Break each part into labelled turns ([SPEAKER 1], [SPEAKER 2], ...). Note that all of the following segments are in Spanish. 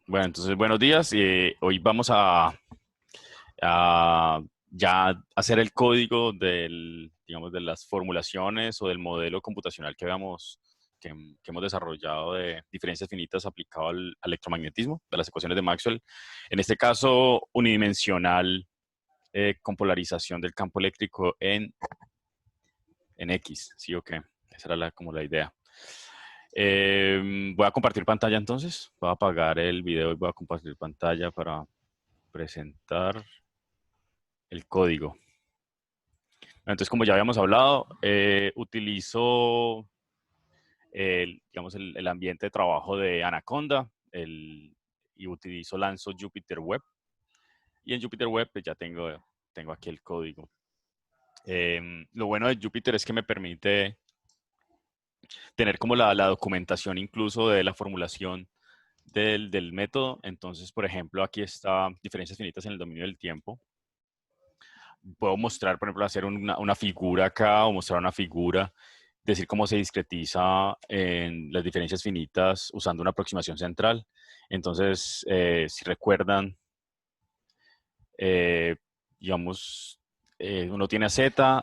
[SPEAKER 1] Bueno, entonces buenos días. Hoy vamos a ya hacer el código digamos, de las formulaciones o del modelo computacional que hemos desarrollado de diferencias finitas aplicado al electromagnetismo, de las ecuaciones de Maxwell. En este caso, unidimensional, con polarización del campo eléctrico en X, ¿sí o qué? Esa era como la idea. Voy a compartir pantalla entonces. Voy a apagar el video y voy a compartir pantalla para presentar el código. Entonces, como ya habíamos hablado, utilizo digamos, el ambiente de trabajo de Anaconda y lanzo Jupyter Web. Y en Jupyter Web pues, ya tengo aquí el código. Lo bueno de Jupyter es que me permite tener como la documentación incluso de la formulación del método. Entonces, por ejemplo, aquí está diferencias finitas en el dominio del tiempo. Puedo mostrar, por ejemplo, hacer una figura acá o mostrar una figura, decir cómo se discretiza en las diferencias finitas usando una aproximación central. Entonces, si recuerdan, eh, digamos, uno tiene a z,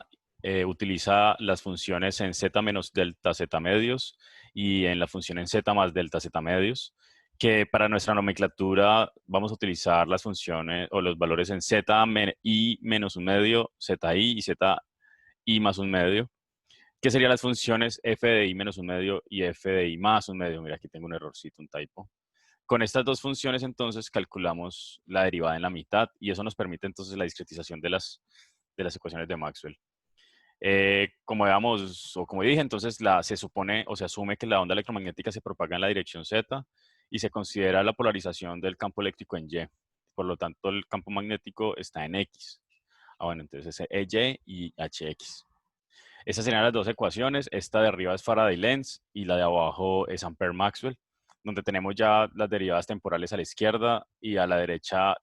[SPEAKER 1] utiliza las funciones en z menos delta z medios y en la función en z más delta z medios, que para nuestra nomenclatura vamos a utilizar las funciones o los valores en i menos un medio, zi y zi más un medio, que serían las funciones f de i menos un medio y f de i más un medio. Mira, aquí tengo un errorcito, un typo. Con estas dos funciones, entonces, calculamos la derivada en la mitad y eso nos permite, entonces, la discretización de las ecuaciones de Maxwell. Como veamos, o como dije, entonces, se supone o se asume que la onda electromagnética se propaga en la dirección Z y se considera la polarización del campo eléctrico en Y. Por lo tanto, el campo magnético está en X. Bueno, entonces es EY y HX. Esas serían las dos ecuaciones. Esta de arriba es Faraday-Lenz y la de abajo es Ampere-Maxwell, donde tenemos ya las derivadas temporales a la izquierda y a la derecha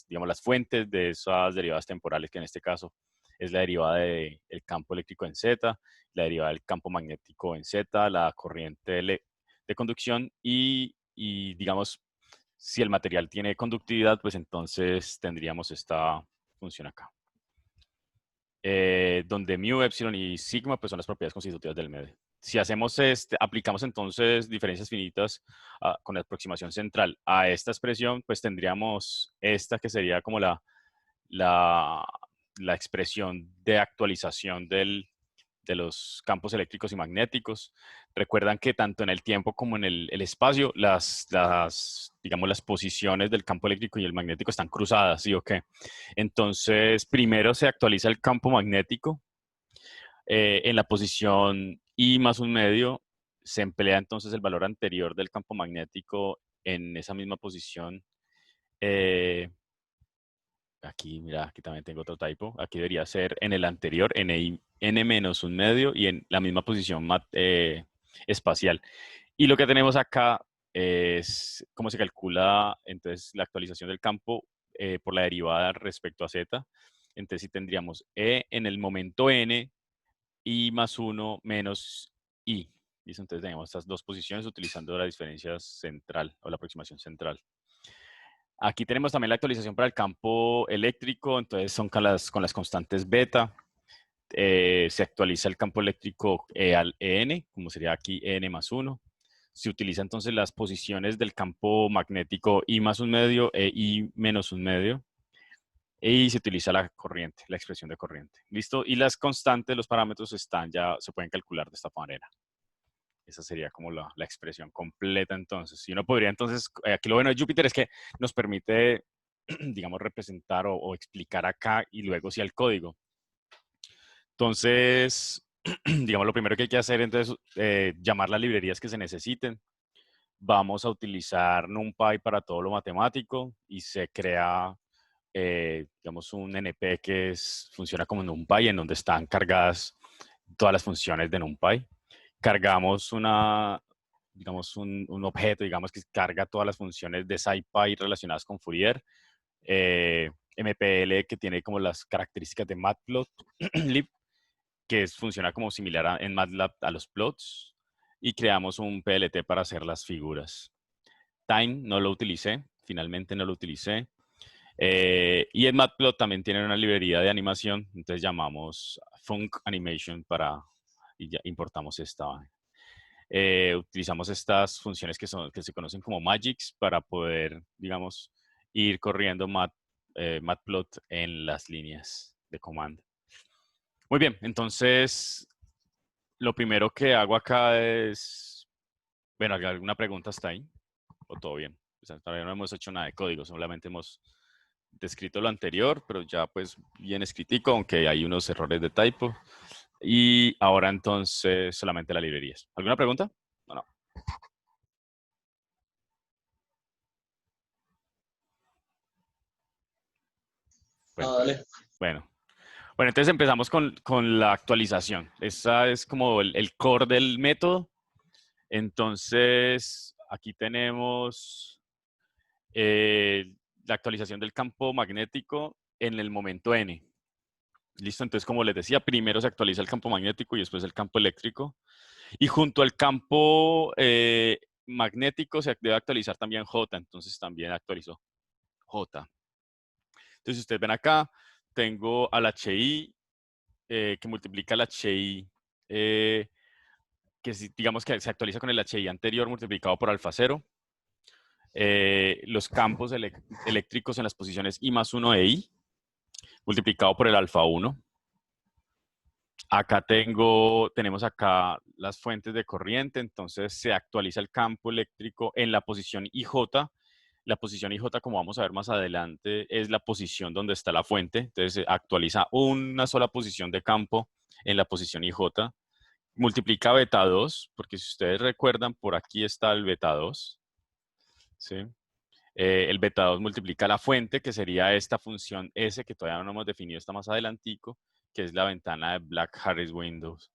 [SPEAKER 1] digamos, las fuentes de esas derivadas temporales, que en este caso es la derivada del campo eléctrico en Z, la derivada del campo magnético en Z, la corriente de conducción y, digamos, si el material tiene conductividad, pues entonces tendríamos esta función acá. Donde mu, epsilon y sigma pues son las propiedades constitutivas del medio. Si aplicamos entonces diferencias finitas con la aproximación central a esta expresión, pues tendríamos esta que sería como la, la expresión de actualización de los campos eléctricos y magnéticos. Recuerdan que tanto en el tiempo como en el espacio, digamos, las posiciones del campo eléctrico y el magnético están cruzadas, ¿sí o qué? Entonces, primero se actualiza el campo magnético en la posición I más un medio, se emplea entonces el valor anterior del campo magnético en esa misma posición. Eh, Aquí, mira, aquí también tengo otro typo. Aquí debería ser en el anterior, n menos un medio y en la misma posición espacial. Y lo que tenemos acá es cómo se calcula entonces la actualización del campo por la derivada respecto a z. Entonces, si tendríamos E en el momento n, I más 1 menos I. ¿Listo? Entonces tenemos estas dos posiciones utilizando la diferencia central o la aproximación central. Aquí tenemos también la actualización para el campo eléctrico, entonces son con las constantes beta. Se actualiza el campo eléctrico al EN, como sería aquí EN más 1. Se utiliza entonces las posiciones del campo magnético I más un medio e I menos un medio. Y se utiliza la corriente, la expresión de corriente. ¿Listo? Y las constantes, los parámetros se pueden calcular de esta manera. Esa sería como la expresión completa entonces. Y uno podría entonces, aquí lo bueno de Jupyter es que nos permite, digamos, representar o explicar acá y luego sí al código. Entonces, digamos, lo primero que hay que hacer entonces llamar las librerías que se necesiten. Vamos a utilizar NumPy para todo lo matemático y se crea, digamos, un NP que funciona como NumPy, en donde están cargadas todas las funciones de NumPy. Cargamos digamos, un objeto, digamos, que carga todas las funciones de SciPy relacionadas con Fourier. MPL, que tiene como las características de Matplotlib, que funciona como similar en MATLAB a los plots. Y creamos un PLT para hacer las figuras. Time no lo utilicé, finalmente no lo utilicé. Y en Matplot también tienen una librería de animación, entonces llamamos Funk Animation y ya importamos esta. Utilizamos estas funciones que se conocen como magics para poder, digamos, ir corriendo Matplot en las líneas de comando. Muy bien, entonces lo primero que hago acá es, bueno, ¿alguna pregunta hasta ahí? ¿O todo bien? O sea, todavía no hemos hecho nada de código, solamente hemos descrito lo anterior, pero ya pues bien escritico, aunque hay unos errores de typo. Y ahora entonces solamente las librerías. ¿Alguna pregunta? No, no. Bueno,
[SPEAKER 2] Dale.
[SPEAKER 1] bueno. Bueno, entonces empezamos con la actualización. Esa es como el core del método. Entonces, aquí tenemos la actualización del campo magnético en el momento n. ¿Listo? Entonces, como les decía, primero se actualiza el campo magnético y después el campo eléctrico. Y junto al campo magnético se debe actualizar también J. Entonces, también actualizó J. Entonces, si ustedes ven acá, tengo al HI que multiplica el HI, digamos que se actualiza con el HI anterior multiplicado por alfa 0. Los campos eléctricos en las posiciones I más 1 e I, multiplicado por el alfa 1. Acá tenemos acá las fuentes de corriente, entonces se actualiza el campo eléctrico en la posición IJ. La posición IJ, como vamos a ver más adelante, es la posición donde está la fuente. Entonces se actualiza una sola posición de campo en la posición IJ. Multiplica beta 2, porque si ustedes recuerdan, por aquí está el beta 2. ¿Sí? El beta 2 multiplica la fuente, que sería esta función S, que todavía no hemos definido, está más adelantico, que es la ventana de Black Harris Windows.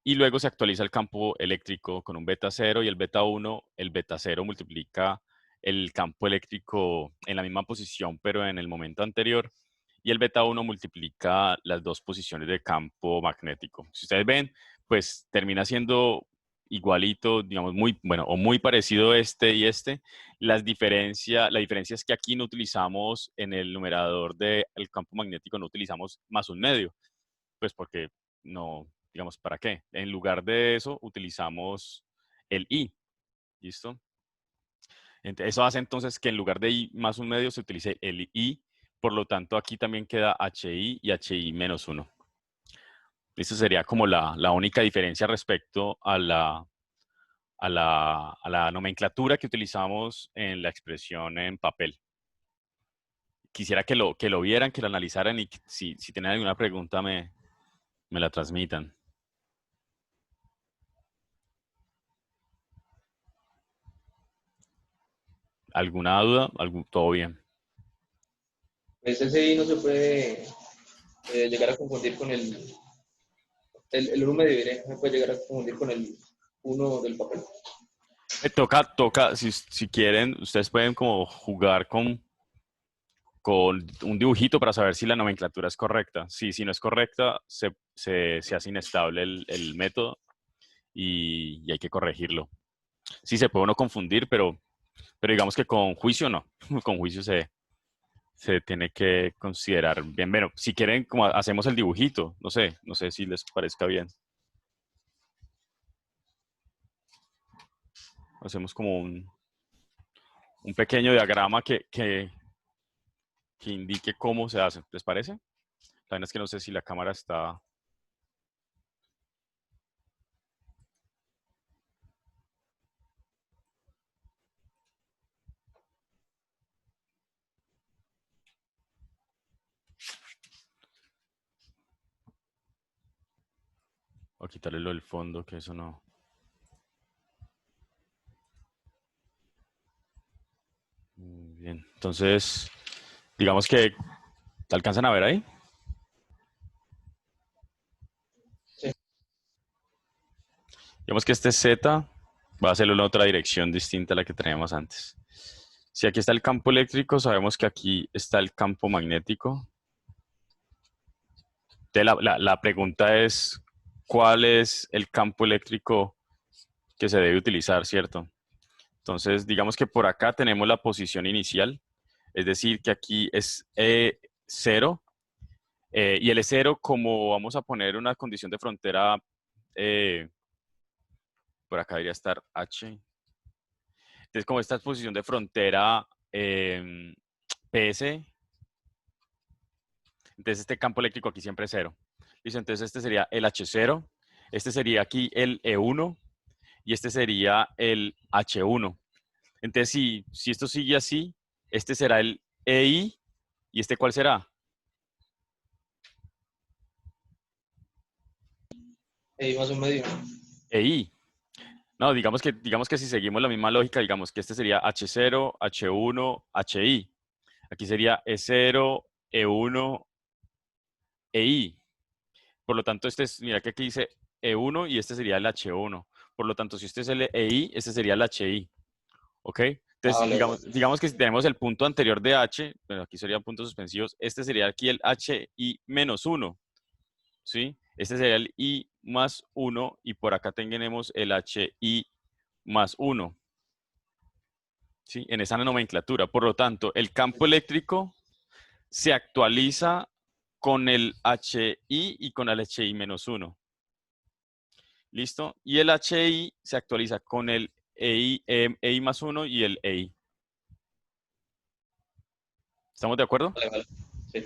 [SPEAKER 1] Y luego se actualiza el campo eléctrico con un beta 0 y el beta 1. El beta 0 multiplica el campo eléctrico en la misma posición, pero en el momento anterior. Y el beta 1 multiplica las dos posiciones de campo magnético. Si ustedes ven, pues termina siendo igualito, digamos, muy bueno o muy parecido este y este. La diferencia es que aquí no utilizamos en el numerador del campo magnético, no utilizamos más un medio, pues porque no, digamos, ¿para qué? En lugar de eso utilizamos el I, ¿listo? Eso hace entonces que en lugar de I más un medio se utilice el I, por lo tanto aquí también queda HI y HI menos 1. Esa sería como la única diferencia respecto a la nomenclatura que utilizamos en la expresión en papel. Quisiera que lo vieran, que lo analizaran y si tienen alguna pregunta me la transmitan. ¿Alguna duda? ¿Todo bien?
[SPEAKER 2] Pues ese I no se puede llegar a confundir con el 1 medio diré, no se puede llegar a confundir con el 1 del papel.
[SPEAKER 1] Toca, si quieren, ustedes pueden como jugar con un dibujito para saber si la nomenclatura es correcta. Si no es correcta, se hace inestable el método y hay que corregirlo. Sí se puede uno confundir, pero digamos que con juicio no. Con juicio se tiene que considerar bien. Bueno, si quieren, como hacemos el dibujito, no sé si les parezca bien. Hacemos como un pequeño diagrama que indique cómo se hace. ¿Les parece? La verdad es que no sé si la cámara está. O quitarle lo del fondo, que eso no. Muy bien. Entonces, digamos que alcanzan a ver ahí.
[SPEAKER 2] Sí.
[SPEAKER 1] Digamos que este Z va a hacerlo en otra dirección distinta a la que teníamos antes. Si aquí está el campo eléctrico, sabemos que aquí está el campo magnético. Entonces, la pregunta es, ¿cuál es el campo eléctrico que se debe utilizar, cierto? Entonces, digamos que por acá tenemos la posición inicial, es decir, que aquí es 0, y el E0, como vamos a poner una condición de frontera, eh, por acá debería estar H. Entonces, como esta es posición de frontera PS, entonces este campo eléctrico aquí siempre es 0. Listo, entonces este sería el H0, este sería aquí el E1 y este sería el H1. Entonces, si esto sigue así, este será el EI y este ¿cuál será?
[SPEAKER 2] Ahí más un medio.
[SPEAKER 1] EI. No, digamos que si seguimos la misma lógica, digamos que este sería H0, H1, HI. Aquí sería E0, E1, EI. Por lo tanto, este es, mira que aquí dice E1 y este sería el H1. Por lo tanto, si este es el EI, este sería el HI. ¿Ok?
[SPEAKER 2] Ah,
[SPEAKER 1] Entonces,
[SPEAKER 2] vale, vale.
[SPEAKER 1] digamos que si tenemos el punto anterior de H, bueno, aquí serían puntos suspensivos, este sería aquí el HI menos 1. ¿Sí? Este sería el I más 1 y por acá tenemos el HI más 1. ¿Sí? En esa nomenclatura. Por lo tanto, el campo eléctrico se actualiza con el HI y con el HI menos 1. ¿Listo? Y el HI se actualiza con el EI más 1 y el EI. ¿Estamos de acuerdo?
[SPEAKER 2] Vale, vale. Sí.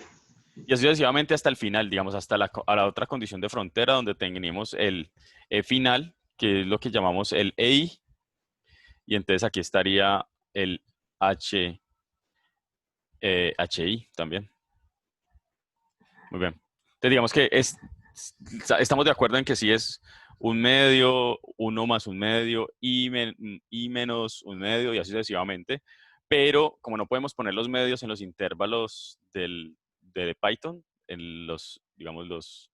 [SPEAKER 1] Y así sucesivamente hasta el final, digamos, hasta a la otra condición de frontera donde tenemos el E final, que es lo que llamamos el EI, y entonces aquí estaría el HI también. Muy bien. Entonces digamos que estamos de acuerdo en que si es un medio, uno más un medio, y menos un medio, y así sucesivamente. Pero como no podemos poner los medios en los intervalos de Python, en los, digamos,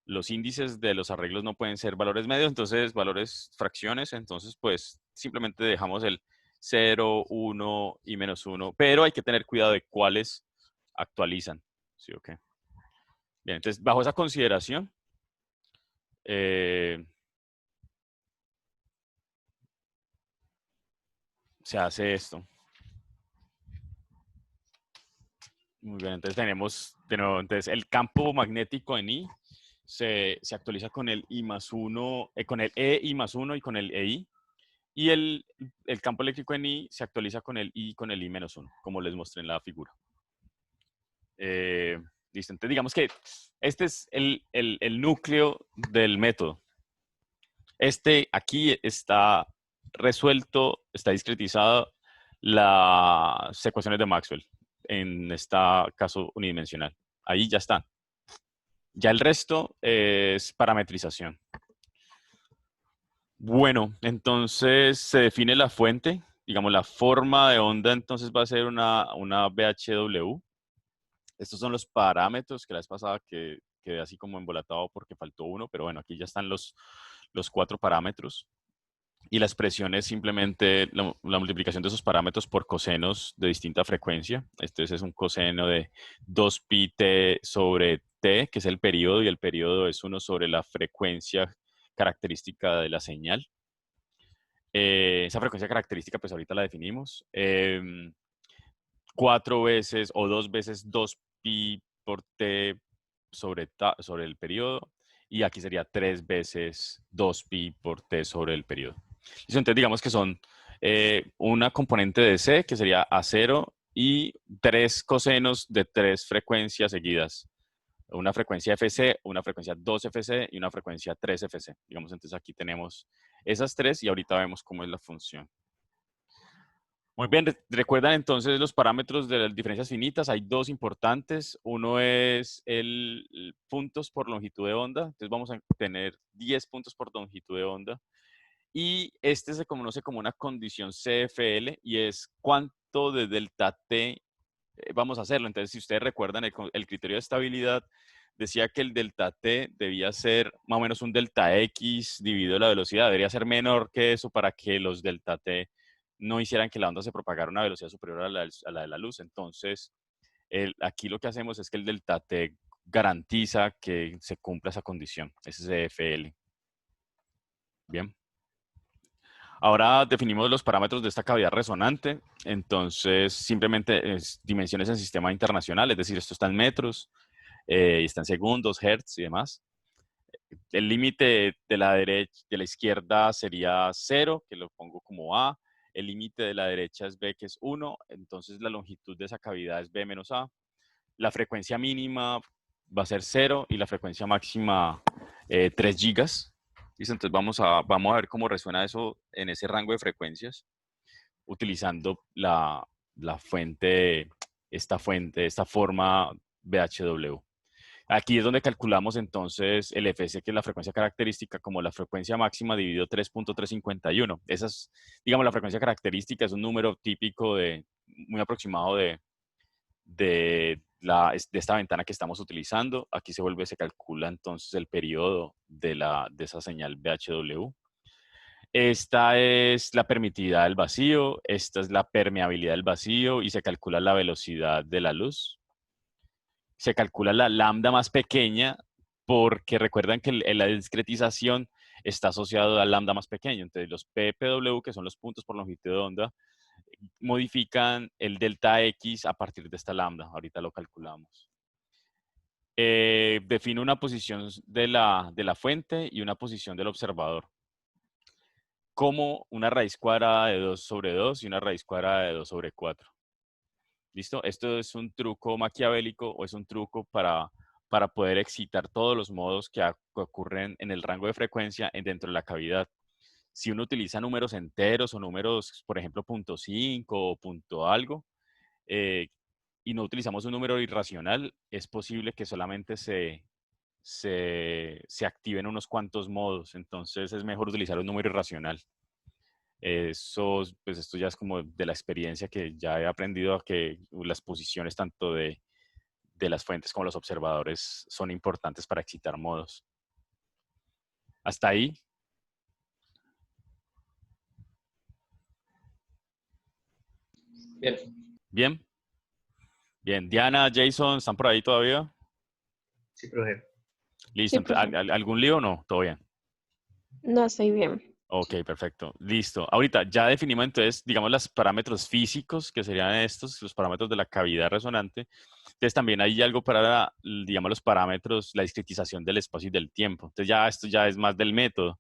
[SPEAKER 1] los índices de los arreglos no pueden ser valores medios, entonces valores fracciones, entonces pues simplemente dejamos el 0, 1 y menos 1, pero hay que tener cuidado de cuáles actualizan. ¿Sí, ok? Bien, entonces bajo esa consideración, eh, se hace esto. Muy bien, entonces tenemos, de nuevo, entonces el campo magnético en I se actualiza con el I más 1, con el EI más 1 y con el EI. Y el campo eléctrico en I se actualiza con el I y con el I menos 1, como les mostré en la figura. Eh, Listo, entonces digamos que este es el núcleo del método. Este aquí está resuelto, está discretizado las ecuaciones de Maxwell, en este caso unidimensional. Ahí ya están. Ya el resto es parametrización. Bueno, entonces se define la fuente, digamos la forma de onda, entonces va a ser una BHW. Estos son los parámetros que la vez pasada quedé así como embolatado porque faltó uno, pero bueno, aquí ya están los 4 parámetros. Y la expresión es simplemente la multiplicación de esos parámetros por cosenos de distinta frecuencia. Este es un coseno de 2pi t sobre t, que es el periodo, y el periodo es 1 sobre la frecuencia característica de la señal. Esa frecuencia característica, pues ahorita la definimos. 4 veces o 2 veces 2pi por t sobre el periodo. Y aquí sería 3 veces 2pi por t sobre el periodo. Entonces, digamos que son una componente de C, que sería A0, y 3 cosenos de 3 frecuencias seguidas. Una frecuencia FC, una frecuencia 2FC y una frecuencia 3FC. Digamos, entonces aquí tenemos esas 3 y ahorita vemos cómo es la función. Muy bien, recuerdan entonces los parámetros de las diferencias finitas. Hay 2 importantes. Uno es el puntos por longitud de onda. Entonces vamos a tener 10 puntos por longitud de onda. Y este se conoce como una condición CFL y es cuánto de delta T vamos a hacerlo. Entonces, si ustedes recuerdan, el criterio de estabilidad decía que el delta T debía ser más o menos un delta X dividido la velocidad. Debería ser menor que eso para que los delta T no hicieran que la onda se propagara a una velocidad superior a la de la luz. Entonces, aquí lo que hacemos es que el delta T garantiza que se cumpla esa condición, ese CFL. Bien. Ahora definimos los parámetros de esta cavidad resonante. Entonces, simplemente es dimensiones en sistema internacional, es decir, esto está en metros, y está en segundos, hertz y demás. El límite de la derecha, de la izquierda sería 0, que lo pongo como A. El límite de la derecha es B, que es 1. Entonces, la longitud de esa cavidad es B menos A. La frecuencia mínima va a ser 0 y la frecuencia máxima 3 gigas. ¿Listo? Entonces vamos a ver cómo resuena eso en ese rango de frecuencias utilizando la fuente, esta forma BHW. Aquí es donde calculamos entonces el FC, que es la frecuencia característica, como la frecuencia máxima dividido 3.351. Esa es, digamos, la frecuencia característica, es un número típico muy aproximado de esta ventana que estamos utilizando. Aquí se calcula entonces el periodo de esa señal VHW. Esta es la permitividad del vacío, esta es la permeabilidad del vacío y se calcula la velocidad de la luz. Se calcula la lambda más pequeña porque recuerdan que la discretización está asociado al lambda más pequeño. Entonces los PPW, que son los puntos por longitud de onda, modifican el delta X a partir de esta lambda. Ahorita lo calculamos. Defino una posición de la fuente y una posición del observador, como una raíz cuadrada de 2 sobre 2 y una raíz cuadrada de 2 sobre 4. ¿Listo? Esto es un truco maquiavélico o es un truco para poder excitar todos los modos que ocurren en el rango de frecuencia dentro de la cavidad. Si uno utiliza números enteros o números, por ejemplo, punto .5 o punto algo, y no utilizamos un número irracional, es posible que solamente se activen unos cuantos modos. Entonces es mejor utilizar un número irracional. Eso, pues esto ya es como de la experiencia que ya he aprendido a que las posiciones tanto de las fuentes como los observadores son importantes para excitar modos. Hasta ahí.
[SPEAKER 2] Bien.
[SPEAKER 1] Bien. Bien. Diana, Jason, ¿están por ahí todavía?
[SPEAKER 2] Sí, profe.
[SPEAKER 1] Listo.
[SPEAKER 3] Sí, profe.
[SPEAKER 1] ¿Algún lío o no? ¿Todo bien?
[SPEAKER 3] No, estoy bien.
[SPEAKER 1] Ok, perfecto. Listo. Ahorita ya definimos entonces, digamos, los parámetros físicos, que serían estos, los parámetros de la cavidad resonante. Entonces también hay algo para, digamos, los parámetros, la discretización del espacio y del tiempo. Entonces ya esto ya es más del método.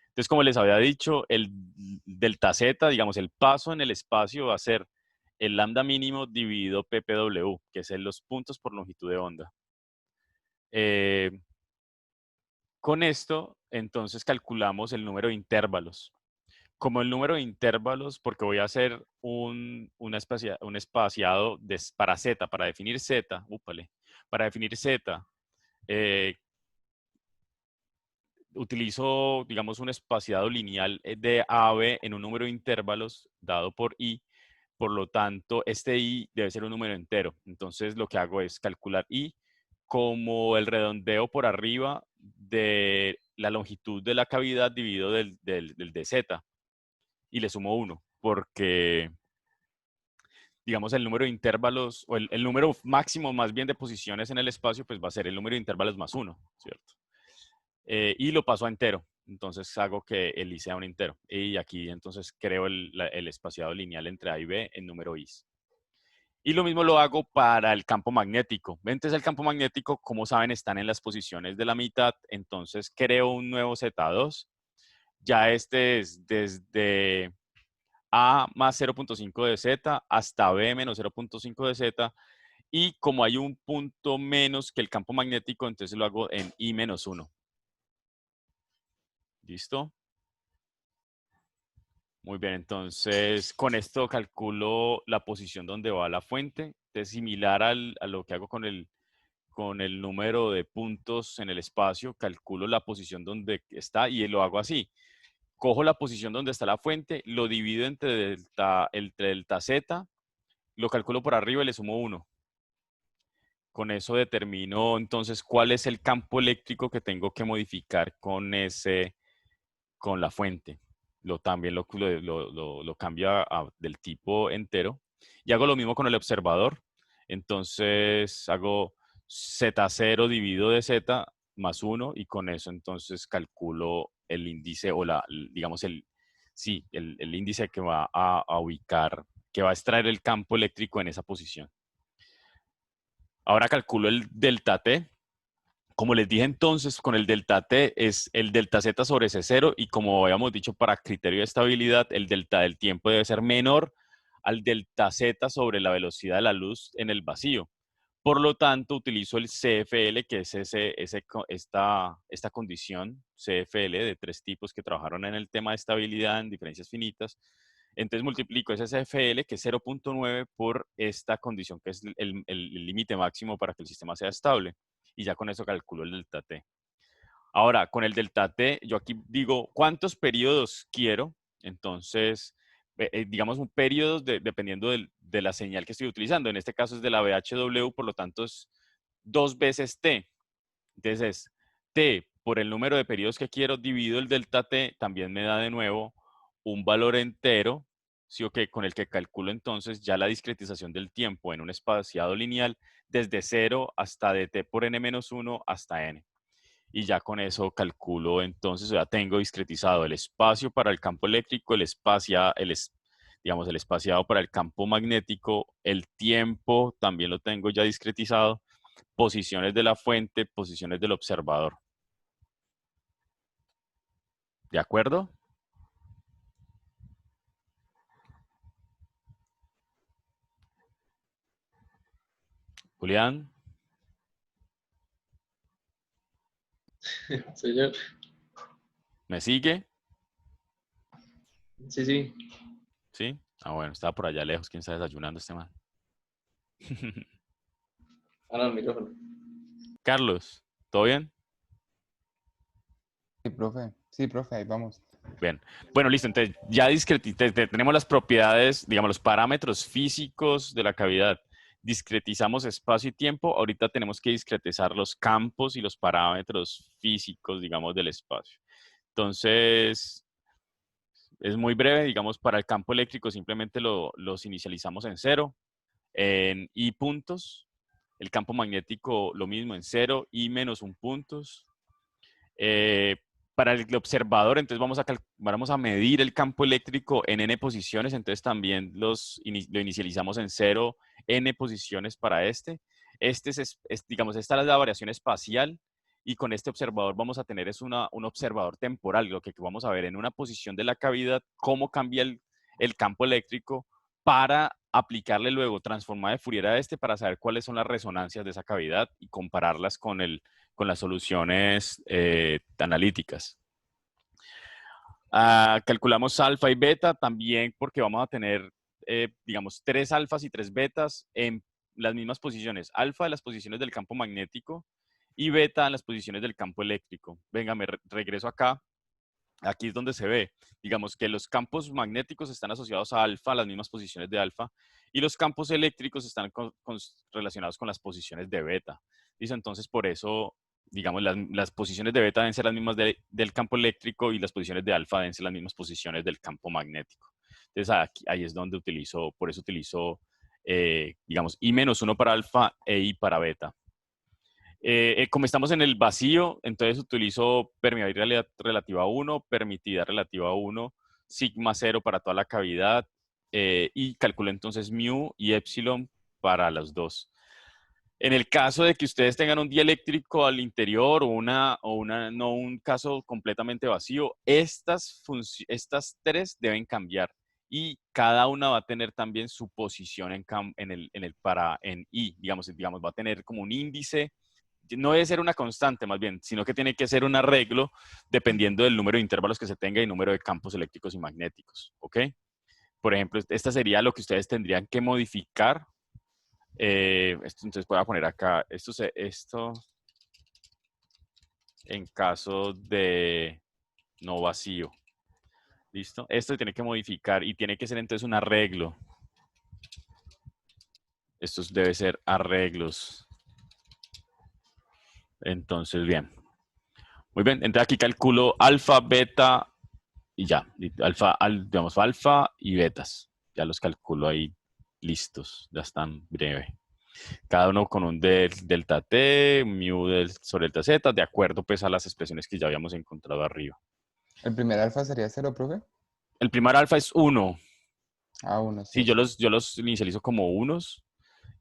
[SPEAKER 1] Entonces, como les había dicho, el delta Z, digamos, el paso en el espacio va a ser el lambda mínimo dividido PPW, que es los puntos por longitud de onda. Eh, con esto, entonces, calculamos el número de intervalos. Como el número de intervalos, porque voy a hacer un espaciado para Z, para definir Z, para definir Z, utilizo, digamos, un espaciado lineal de AB en un número de intervalos dado por I. Por lo tanto, este I debe ser un número entero. Entonces, lo que hago es calcular I como el redondeo por arriba de la longitud de la cavidad dividido del de Z. Y le sumo 1, porque, digamos, el número de intervalos, o el número máximo más bien de posiciones en el espacio, pues va a ser el número de intervalos más 1, ¿cierto? Y lo paso a entero. Entonces hago que el I sea un entero. Y aquí entonces creo el espaciado lineal entre A y B en número I. Y lo mismo lo hago para el campo magnético. Entonces el campo magnético, como saben, están en las posiciones de la mitad. Entonces creo un nuevo Z2. Ya este es desde A más 0.5 de Z hasta B menos 0.5 de Z. Y como hay un punto menos que el campo magnético, entonces lo hago en I menos 1. ¿Listo? Muy bien, entonces con esto calculo la posición donde va la fuente. Es similar a lo que hago con el número de puntos en el espacio. Calculo la posición donde está y lo hago así. Cojo la posición donde está la fuente, lo divido entre delta Z, lo calculo por arriba y le sumo 1. Con eso determino entonces cuál es el campo eléctrico que tengo que modificar con la fuente. También lo cambio del tipo entero. Y hago lo mismo con el observador. Entonces hago Z0 dividido de Z más 1 y con eso entonces calculo el índice o digamos Sí, el índice que va a ubicar, que va a extraer el campo eléctrico en esa posición. Ahora calculo el delta T. Como les dije entonces, con el delta T es el delta Z sobre C0 y como habíamos dicho para criterio de estabilidad, el delta del tiempo debe ser menor al delta Z sobre la velocidad de la luz en el vacío. Por lo tanto, utilizo el CFL, que es esta condición CFL de 3 tipos que trabajaron en el tema de estabilidad en diferencias finitas. Entonces multiplico ese CFL, que es 0.9, por esta condición, que es el límite máximo para que el sistema sea estable. Y ya con eso calculo el delta T. Ahora, con el delta T, yo aquí digo cuántos periodos quiero. Entonces, digamos un periodo dependiendo de la señal que estoy utilizando. En este caso es de la VHW, por lo tanto es 2 veces T. Entonces es T por el número de periodos que quiero dividido el delta T, también me da de nuevo un valor entero, ¿sí o qué? Con el que calculo entonces ya la discretización del tiempo en un espaciado lineal desde 0 hasta dt por n-1 hasta n. Y ya con eso calculo entonces, ya tengo discretizado el espacio para el campo eléctrico, digamos, el espaciado para el campo magnético, el tiempo también lo tengo ya discretizado, posiciones de la fuente, posiciones del observador. ¿De acuerdo? Julián,
[SPEAKER 2] Señor.
[SPEAKER 1] ¿me sigue?
[SPEAKER 2] Sí, sí.
[SPEAKER 1] ¿Sí? Ah, bueno, estaba por allá lejos, quién está desayunando este man.
[SPEAKER 2] Ah, no, el micrófono.
[SPEAKER 1] Carlos, ¿todo bien?
[SPEAKER 4] Sí, profe. Sí, profe, ahí vamos.
[SPEAKER 1] Bien. Bueno, listo. Entonces, ya tenemos las propiedades, digamos, los parámetros físicos de la cavidad. Discretizamos espacio y tiempo. Ahorita tenemos que discretizar los campos y los parámetros físicos, digamos, del espacio. Entonces, es muy breve. Digamos, para el campo eléctrico simplemente los inicializamos en 0, en I puntos. El campo magnético lo mismo, en 0, I menos 1 puntos. Para el observador, entonces vamos a medir el campo eléctrico en n posiciones, entonces también lo inicializamos en 0, n posiciones para este. Digamos, esta es la variación espacial y con este observador vamos a tener un observador temporal, lo que vamos a ver en una posición de la cavidad, cómo cambia el campo eléctrico para aplicarle luego transformada de Fourier a este para saber cuáles son las resonancias de esa cavidad y compararlas con las soluciones analíticas. Calculamos alfa y beta también porque vamos a tener, digamos, 3 alfas y 3 betas en las mismas posiciones. Alfa en las posiciones del campo magnético y beta en las posiciones del campo eléctrico. Venga, me regreso acá. Aquí es donde se ve, digamos, que los campos magnéticos están asociados a alfa, las mismas posiciones de alfa, y los campos eléctricos están relacionados con las posiciones de beta. ¿Listo? Entonces, por eso, digamos, las posiciones de beta deben ser las mismas del campo eléctrico y las posiciones de alfa deben ser las mismas posiciones del campo magnético. Entonces, ahí es donde por eso utilizo, digamos, I-1 para alfa e I para beta. Como estamos en el vacío, entonces utilizo permeabilidad relativa a 1, permitida relativa a 1, sigma 0 para toda la cavidad y calculo entonces mu y epsilon para los dos. En el caso de que ustedes tengan un dieléctrico al interior o no un caso completamente vacío, estas 3 deben cambiar y cada una va a tener también su posición en I, digamos, va a tener como un índice. No debe ser una constante más bien, sino que tiene que ser un arreglo dependiendo del número de intervalos que se tenga y número de campos eléctricos y magnéticos, ¿ok? Por ejemplo, esta sería lo que ustedes tendrían que modificar. Entonces voy a poner acá, esto en caso de no vacío. ¿Listo? Esto tiene que modificar y tiene que ser entonces un arreglo. Estos debe ser arreglos. Entonces, bien. Muy bien, entonces aquí calculo alfa, beta y ya. Digamos, alfa y betas. Ya los calculo ahí listos. Ya están breve. Cada uno con un delta t, mu sobre delta z, de acuerdo pues a las expresiones que ya habíamos encontrado arriba.
[SPEAKER 4] ¿El primer alfa sería 0, profe?
[SPEAKER 1] El primer alfa es 1.
[SPEAKER 4] A1,
[SPEAKER 1] Sí,
[SPEAKER 4] sí.
[SPEAKER 1] yo los inicializo como unos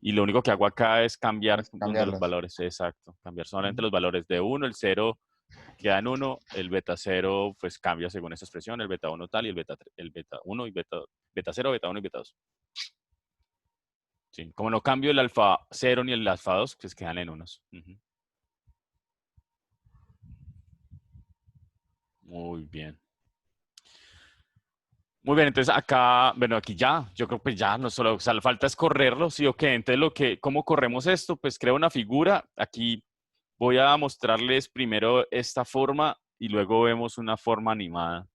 [SPEAKER 1] y lo único que hago acá es cambiar
[SPEAKER 4] Es
[SPEAKER 1] uno de los
[SPEAKER 4] cambiarlos.
[SPEAKER 1] valores. Exacto, cambiar solamente
[SPEAKER 4] Ujú.
[SPEAKER 1] los valores de 1, el 0 queda en 1, el beta 0 pues cambia según esta expresión, el beta 1 tal y el beta 1 y beta 0, beta 1 y beta 2. Sí, como no cambio el alfa 0 ni el alfa 2, pues quedan en unos. Ujú. Muy bien. Muy bien, entonces acá, bueno, aquí ya, yo creo que ya, no solo, o sea, la falta es correrlo, sí o qué. Entonces, ¿cómo corremos esto? Pues creo una figura. Aquí voy a mostrarles primero esta forma y luego vemos una forma animada.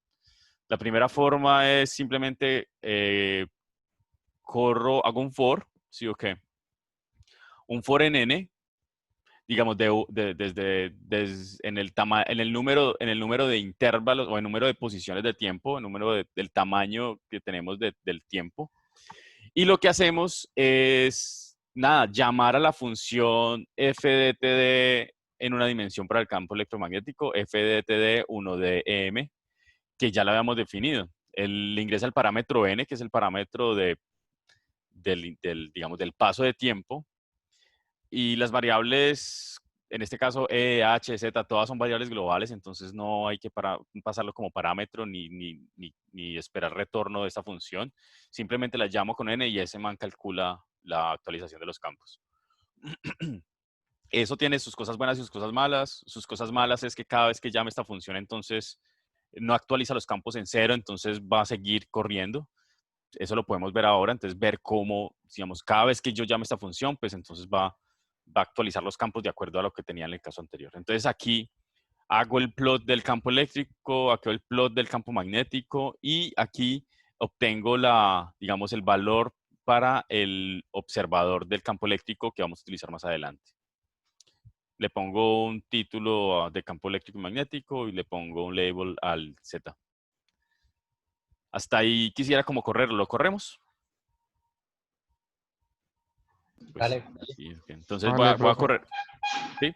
[SPEAKER 1] La primera forma es simplemente hago un for, sí o qué. Un for en n, digamos, en el número de intervalos o el número de posiciones de tiempo, el número del tamaño que tenemos del tiempo. Y lo que hacemos es, nada, llamar a la función f de td en una dimensión para el campo electromagnético, f de td 1 de em, que ya lo habíamos definido. Le ingresa el parámetro n, que es el parámetro digamos, del paso de tiempo, y las variables, en este caso E, H, Z, todas son variables globales, entonces no hay que pasarlo como parámetro ni esperar retorno de esta función. Simplemente la llamo con n y ese man calcula la actualización de los campos. Eso tiene sus cosas buenas y sus cosas malas. Sus cosas malas es que cada vez que llame esta función, entonces no actualiza los campos en cero, entonces va a seguir corriendo. Eso lo podemos ver ahora, entonces ver cómo, digamos, cada vez que yo llame esta función, pues entonces va a actualizar los campos de acuerdo a lo que tenía en el caso anterior. Entonces aquí hago el plot del campo eléctrico, aquí hago el plot del campo magnético y aquí obtengo digamos, el valor para el observador del campo eléctrico que vamos a utilizar más adelante. Le pongo un título de campo eléctrico y magnético y le pongo un label al Z. Hasta ahí quisiera como correrlo. ¿Lo corremos? Pues
[SPEAKER 2] Dale.
[SPEAKER 1] sí, ok. Entonces voy
[SPEAKER 4] Vale,
[SPEAKER 1] a, voy a
[SPEAKER 4] profe.
[SPEAKER 1] correr. ¿Sí?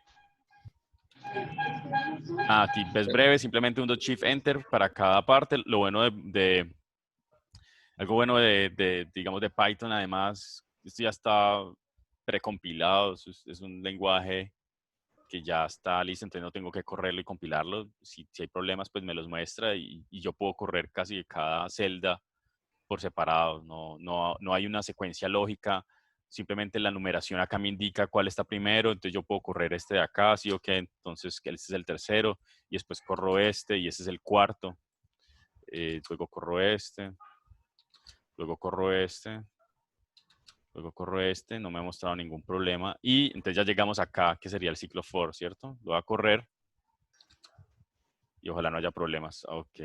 [SPEAKER 1] Aquí ves breve, simplemente un shift enter para cada parte. Lo bueno algo bueno digamos, de Python, además, esto ya está precompilado, es un lenguaje que ya está listo, entonces no tengo que correrlo y compilarlo. Si hay problemas, pues me los muestra y yo puedo correr casi cada celda por separado. No hay una secuencia lógica. Simplemente la numeración acá me indica cuál está primero, entonces yo puedo correr este de acá, sí o qué, entonces este es el tercero, y después corro este, y este es el cuarto, luego corro este, luego corro este, luego corro este, no me ha mostrado ningún problema, y entonces ya llegamos acá, que sería el ciclo for, ¿cierto? Lo voy a correr, y ojalá no haya problemas. Ok.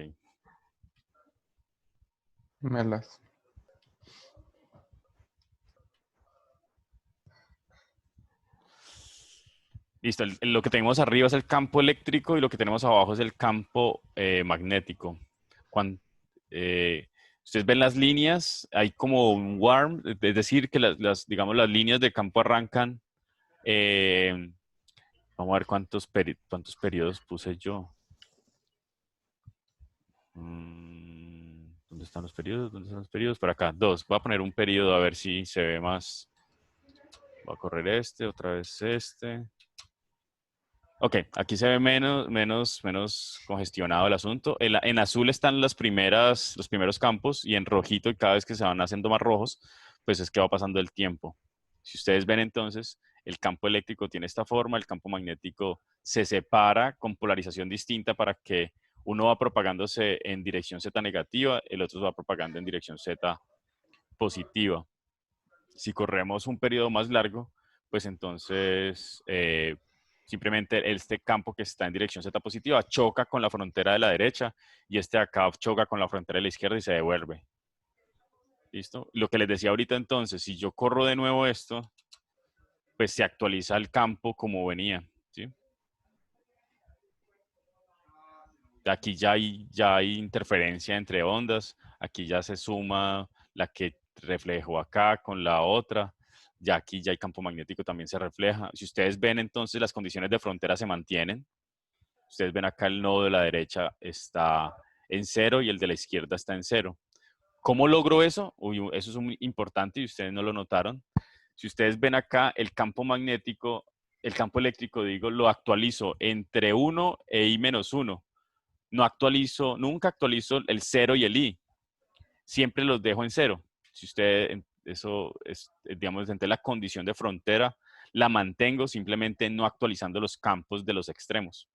[SPEAKER 4] Melas.
[SPEAKER 1] Listo, lo que tenemos arriba es el campo eléctrico y lo que tenemos abajo es el campo magnético. Cuando, ustedes ven las líneas, hay como un warm, es decir, que digamos, las líneas de campo arrancan. eh, Vamos a ver cuántos periodos puse yo. ¿Dónde están los periodos? ¿Dónde están los periodos? Por acá, 2. Voy a poner un periodo a ver si se ve más. Voy a correr este, otra vez este. Ok, aquí se ve menos congestionado el asunto. En azul están los primeros campos y en rojito, y cada vez que se van haciendo más rojos, pues es que va pasando el tiempo. Si ustedes ven entonces, el campo eléctrico tiene esta forma, el campo magnético se separa con polarización distinta para que uno va propagándose en dirección Z negativa, el otro va propagando en dirección Z positiva. Si corremos un periodo más largo, pues entonces simplemente este campo que está en dirección Z positiva choca con la frontera de la derecha y este acá choca con la frontera de la izquierda y se devuelve. ¿Listo? Lo que les decía ahorita entonces, si yo corro de nuevo esto, pues se actualiza el campo como venía. ¿Sí? Aquí ya hay interferencia entre ondas, aquí ya se suma la que reflejó acá con la otra, ya aquí ya hay campo magnético también se refleja. Si ustedes ven entonces las condiciones de frontera se mantienen, ustedes ven acá el nodo de la derecha está en 0 y el de la izquierda está en 0. ¿Cómo logro eso? Uy, eso es muy importante y ustedes no lo notaron. Si ustedes ven acá, el campo magnético, el campo eléctrico, digo, lo actualizo entre 1 e I-1. No actualizo, nunca actualizo el 0 y el I. Siempre los dejo en 0. Si usted, eso es, digamos, entre la condición de frontera, la mantengo simplemente no actualizando los campos de los extremos.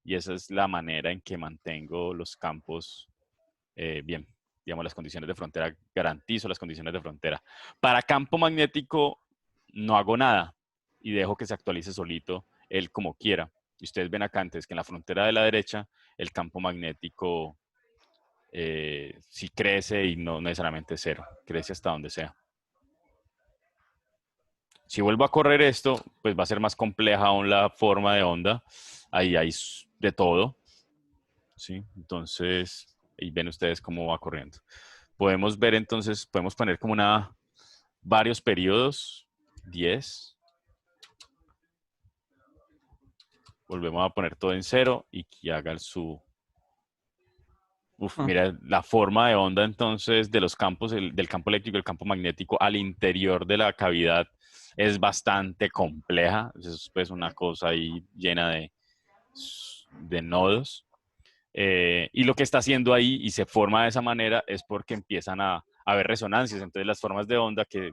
[SPEAKER 1] Y esa es la manera en que mantengo los campos bien. Digamos, las condiciones de frontera, garantizo las condiciones de frontera. Para campo magnético no hago nada y dejo que se actualice solito él como quiera. Y ustedes ven acá antes que en la frontera de la derecha el campo magnético sí crece y no necesariamente cero, crece hasta donde sea. Si vuelvo a correr esto, pues va a ser más compleja aún la forma de onda. Ahí hay de todo, ¿sí? Entonces, ahí ven ustedes cómo va corriendo. Podemos ver entonces, podemos poner como varios periodos, 10. Volvemos a poner todo en 0 y que haga su... Uf, mira, la forma de onda entonces de los campos, del campo eléctrico y el campo magnético al interior de la cavidad es bastante compleja. Es pues una cosa ahí llena de nodos. Y lo que está haciendo ahí y se forma de esa manera es porque empiezan a haber resonancias. Entonces las formas de onda que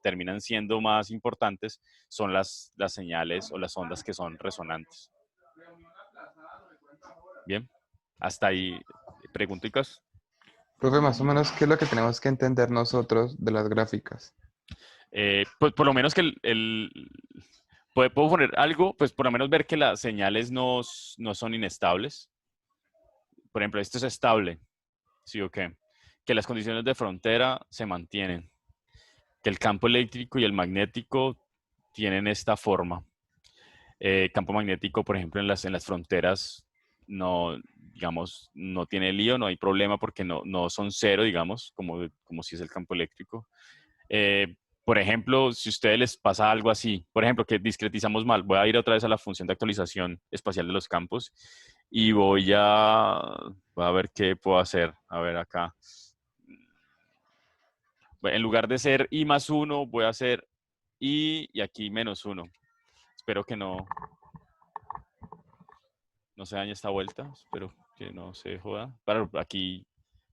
[SPEAKER 1] terminan siendo más importantes son las señales o las ondas que son resonantes. Bien, hasta ahí preguntitas.
[SPEAKER 4] Profe, más o menos, ¿qué es lo que tenemos que entender nosotros de las gráficas?
[SPEAKER 1] Pues por lo menos que puedo poner algo, pues por lo menos ver que las señales no son inestables. Por ejemplo, esto es estable, ¿sí o qué? Que las condiciones de frontera se mantienen, que el campo eléctrico y el magnético tienen esta forma. Campo magnético, por ejemplo, en las fronteras no, digamos, no tiene lío, no hay problema porque no son cero, digamos, como si es el campo eléctrico. Por ejemplo, si a ustedes les pasa algo así, por ejemplo, que discretizamos mal, voy a ir otra vez a la función de actualización espacial de los campos y voy a ver qué puedo hacer. A ver acá. En lugar de ser I más 1, voy a hacer I y aquí menos 1. Espero que no se dañe esta vuelta. Espero que no se joda. Para aquí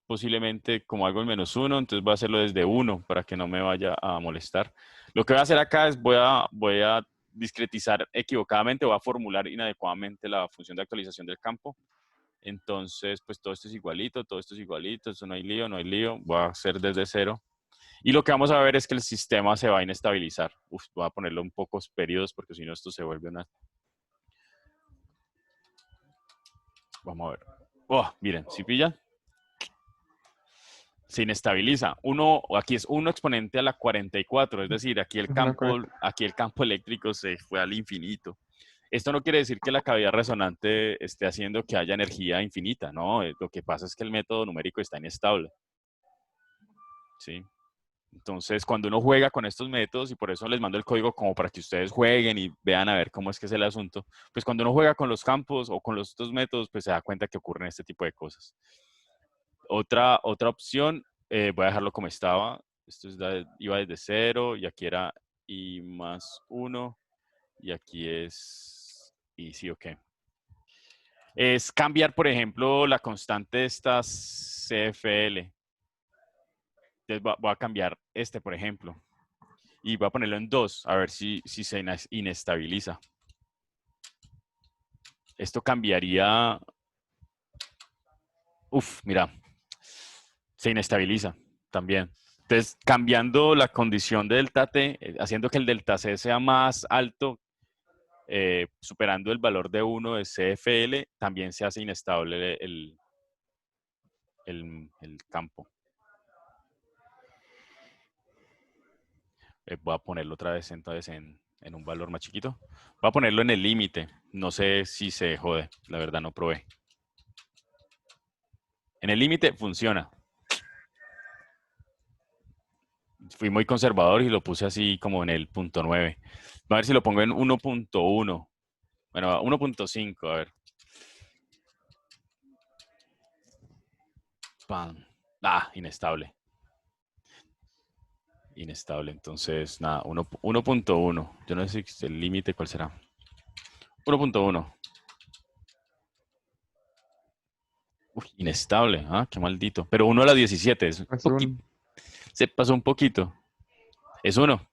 [SPEAKER 1] posiblemente como algo en menos 1, entonces voy a hacerlo desde 1 para que no me vaya a molestar. Lo que voy a hacer acá es voy a discretizar equivocadamente, voy a formular inadecuadamente la función de actualización del campo. Entonces, pues todo esto es igualito, todo esto es igualito, eso no hay lío, no hay lío. Voy a hacer desde 0. Y lo que vamos a ver es que el sistema se va a inestabilizar. Uf, voy a ponerlo en pocos periodos porque si no esto se vuelve una... Vamos a ver. Oh, miren, ¿sí pilla? Se inestabiliza. Aquí es 1 exponente a la 44, es decir, aquí el campo eléctrico se fue al infinito. Esto no quiere decir que la cavidad resonante esté haciendo que haya energía infinita, no. Lo que pasa es que el método numérico está inestable. ¿Sí? Entonces, cuando uno juega con estos métodos, y por eso les mando el código como para que ustedes jueguen y vean a ver cómo es que es el asunto, pues cuando uno juega con los campos o con estos métodos, pues se da cuenta que ocurren este tipo de cosas. Otra opción, voy a dejarlo como estaba. Esto iba desde 0 y aquí era I más 1 y aquí es I, sí o qué. Es cambiar, por ejemplo, la constante de estas CFL. Entonces voy a cambiar este, por ejemplo. Y voy a ponerlo en 2, a ver si se inestabiliza. Esto cambiaría... Uf, mira. Se inestabiliza también. Entonces, cambiando la condición de delta T, haciendo que el delta C sea más alto, superando el valor de 1 de CFL, también se hace inestable el campo. Voy a ponerlo otra vez entonces en un valor más chiquito. Voy a ponerlo en el límite. No sé si se jode. La verdad no probé. En el límite funciona. Fui muy conservador y lo puse así como en el punto 9. A ver si lo pongo en 1.1. Bueno, 1.5, a ver. Spam. Ah, inestable. Inestable. Entonces, nada, 1.1. Yo no sé si el límite cuál será. 1.1. Uy, inestable. Ah, qué maldito. Pero 1 a la 17. Se pasó un poquito. Es 1.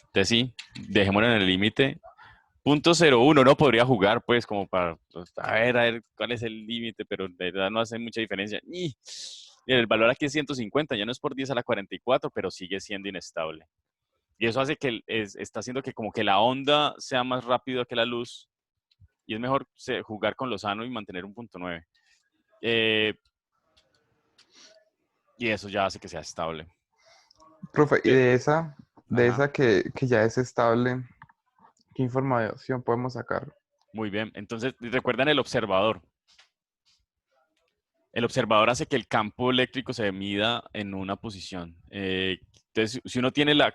[SPEAKER 1] Entonces sí, dejémoslo en el límite. 0.01 no podría jugar, pues, como para, pues, a ver cuál es el límite, pero de verdad no hace mucha diferencia. Y el valor aquí es 150, ya no es por 10 a la 44, pero sigue siendo inestable. Y eso hace que está haciendo que como que la onda sea más rápida que la luz, y es mejor jugar con lo sano y mantener un 0.9. Y eso ya hace que sea estable.
[SPEAKER 4] Profe, y de
[SPEAKER 1] Ajá.
[SPEAKER 4] esa que ya es estable, ¿qué información podemos sacar?
[SPEAKER 1] Muy bien, entonces recuerdan el observador. El observador hace que el campo eléctrico se mida en una posición. Entonces, si uno tiene la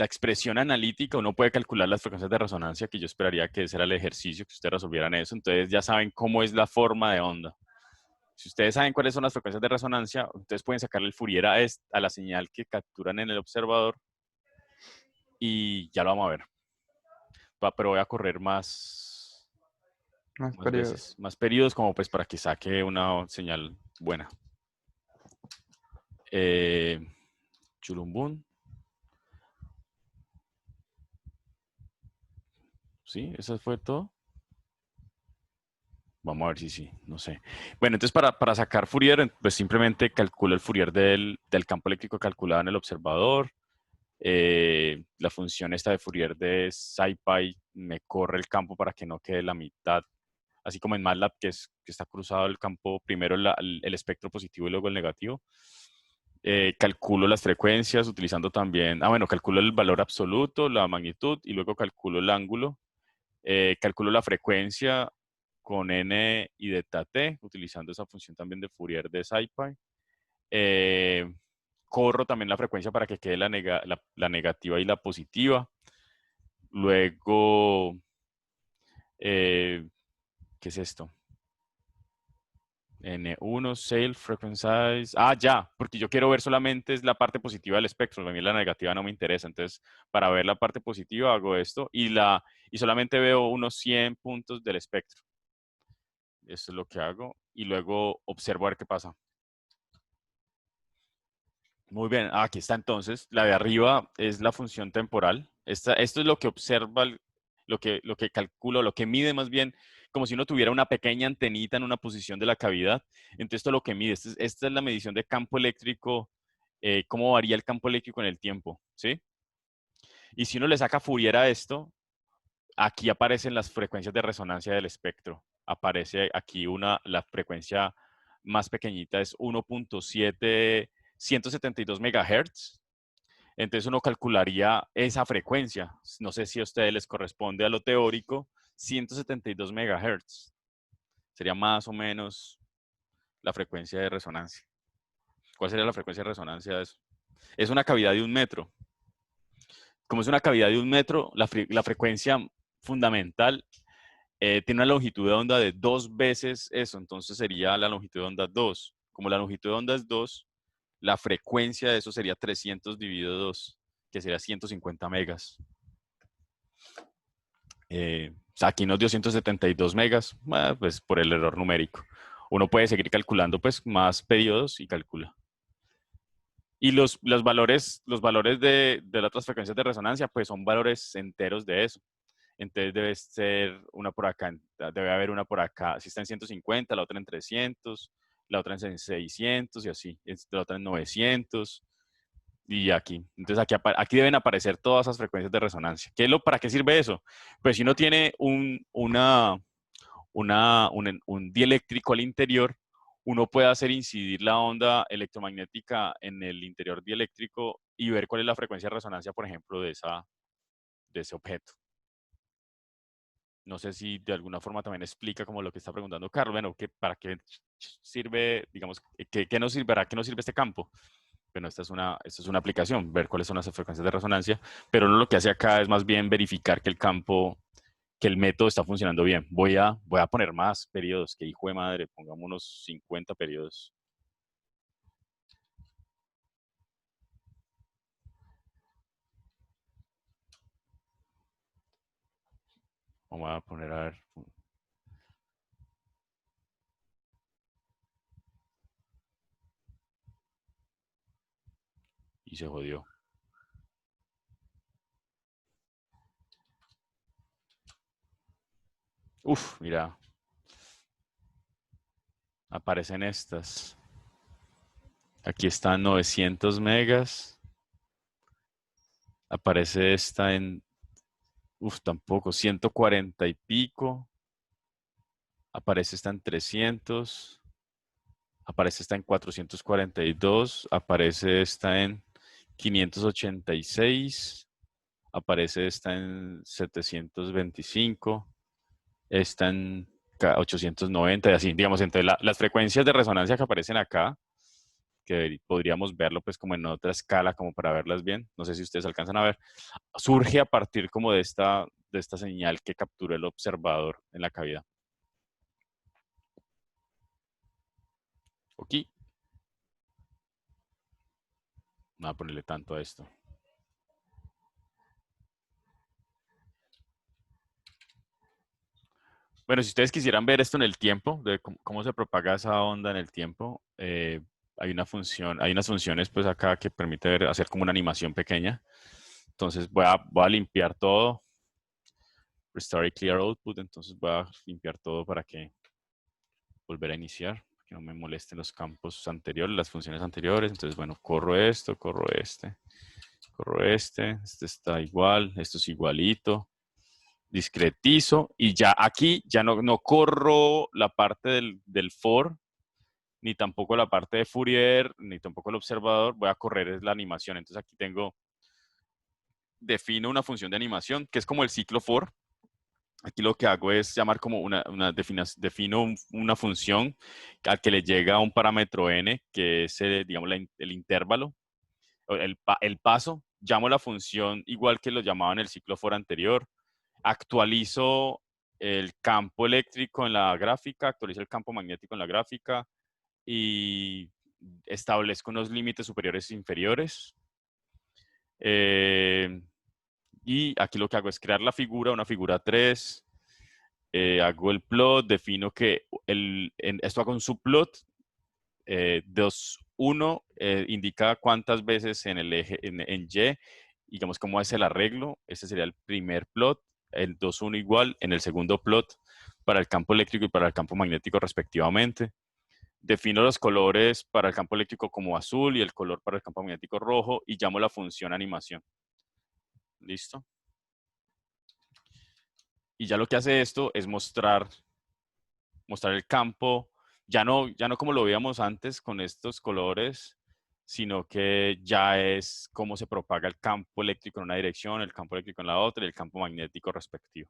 [SPEAKER 1] expresión analítica, uno puede calcular las frecuencias de resonancia, que yo esperaría que ese era el ejercicio, que ustedes resolvieran eso. Entonces ya saben cómo es la forma de onda. Si ustedes saben cuáles son las frecuencias de resonancia, ustedes pueden sacarle el Fourier a la señal que capturan en el observador y ya lo vamos a ver. Pero voy a correr más
[SPEAKER 4] Periodos.
[SPEAKER 1] veces, más periodos, como pues para que saque una señal buena. Chulumbún. ¿Sí? ¿Eso fue todo? Vamos a ver si sí, no sé. Bueno, entonces para sacar Fourier, pues simplemente calculo el Fourier del campo eléctrico calculado en el observador. La función esta de Fourier de SciPy me corre el campo para que no quede la mitad. Así como en MATLAB, que está cruzado el campo, primero el espectro positivo y luego el negativo. Calculo las frecuencias utilizando también, calculo el valor absoluto, la magnitud y luego calculo el ángulo. Calculo la frecuencia con n y delta t, utilizando esa función también de Fourier de SciPy. Corro también la frecuencia para que quede la negativa y la positiva. Luego, ¿qué es esto? N1, Sail, Frequency Size. Ah, ya, porque yo quiero ver solamente es la parte positiva del espectro. A mí la negativa no me interesa. Entonces, para ver la parte positiva hago esto y solamente veo unos 100 puntos del espectro. Eso es lo que hago. Y luego observo a ver qué pasa. Muy bien, aquí está entonces. La de arriba es la función temporal. Esto es lo que observa, lo que calcula, lo que mide más bien, como si uno tuviera una pequeña antenita en una posición de la cavidad. Entonces, esto es lo que mide. Esta es la medición de campo eléctrico, cómo varía el campo eléctrico en el tiempo, ¿sí? Y si uno le saca Fourier a esto, aquí aparecen las frecuencias de resonancia del espectro. Aparece aquí la frecuencia más pequeñita, es 1.772 MHz. Entonces uno calcularía esa frecuencia. No sé si a ustedes les corresponde a lo teórico, 172 MHz. Sería más o menos la frecuencia de resonancia. ¿Cuál sería la frecuencia de resonancia de eso? Es una cavidad de 1 metro. Como es una cavidad de 1 metro, la frecuencia fundamental tiene una longitud de onda de 2 veces eso. Entonces sería la longitud de onda 2. Como la longitud de onda es 2, la frecuencia de eso sería 300 dividido 2, que sería 150 megas. Aquí nos dio 172 megas, pues por el error numérico. Uno puede seguir calculando pues más periodos y calcula. Y los valores de las otras frecuencias de resonancia pues son valores enteros de eso. Entonces debe ser una por acá, debe haber una por acá. Si está en 150, la otra en 300, la otra en 600 y así. La otra en 900 y aquí. Entonces aquí deben aparecer todas esas frecuencias de resonancia. ¿Para qué sirve eso? Pues si uno tiene un dieléctrico al interior, uno puede hacer incidir la onda electromagnética en el interior dieléctrico y ver cuál es la frecuencia de resonancia, por ejemplo, de ese objeto. No sé si de alguna forma también explica como lo que está preguntando Carlos. Bueno, ¿para qué sirve, digamos, qué nos sirve, para qué nos sirve este campo? Bueno, esta es una aplicación, ver cuáles son las frecuencias de resonancia, pero lo que hace acá es más bien verificar que que el método está funcionando bien. Voy a poner más periodos, que hijo de madre, pongamos unos 50 periodos. Vamos a poner a ver. Y se jodió. Uf, mira. Aparecen estas. Aquí están 900 megas. Aparece esta en, uf, tampoco, 140 y pico. Aparece esta en 300. Aparece esta en 442. Aparece esta en 586. Aparece esta en 725. Esta en 890 y así, digamos, entre las frecuencias de resonancia que aparecen acá, que podríamos verlo pues como en otra escala como para verlas bien, no sé si ustedes alcanzan a ver, surge a partir como de esta señal que captura el observador en la cavidad. Ok. No voy a ponerle tanto a esto. Bueno, si ustedes quisieran ver esto en el tiempo, de cómo se propaga esa onda en el tiempo, hay una función, hay unas funciones pues acá que permite hacer como una animación pequeña. Entonces voy a limpiar todo. Restore y clear output. Entonces voy a limpiar todo para que volver a iniciar. Para que no me molesten los campos anteriores, las funciones anteriores. Entonces, bueno, corro esto, corro este. Corro este. Este está igual. Esto es igualito. Discretizo. Y ya aquí ya no corro la parte del for, ni tampoco la parte de Fourier, ni tampoco el observador. Voy a correr la animación. Entonces aquí defino una función de animación que es como el ciclo for. Aquí lo que hago es llamar como defino una función al que le llega un parámetro n, que es, digamos, el intervalo, el paso. Llamo la función igual que lo llamaba en el ciclo for anterior. Actualizo el campo eléctrico en la gráfica, actualizo el campo magnético en la gráfica y establezco unos límites superiores e inferiores. Y aquí lo que hago es crear la figura, una figura 3. Hago el plot, defino que esto hago un subplot. 2, 1 indica cuántas veces en el eje, en Y, digamos cómo es el arreglo. Este sería el primer plot. El 2, 1 igual en el segundo plot para el campo eléctrico y para el campo magnético respectivamente. Defino los colores para el campo eléctrico como azul y el color para el campo magnético rojo y llamo la función animación. ¿Listo? Y ya lo que hace esto es mostrar el campo, ya no como lo veíamos antes con estos colores, sino que ya es cómo se propaga el campo eléctrico en una dirección, el campo eléctrico en la otra y el campo magnético respectivo.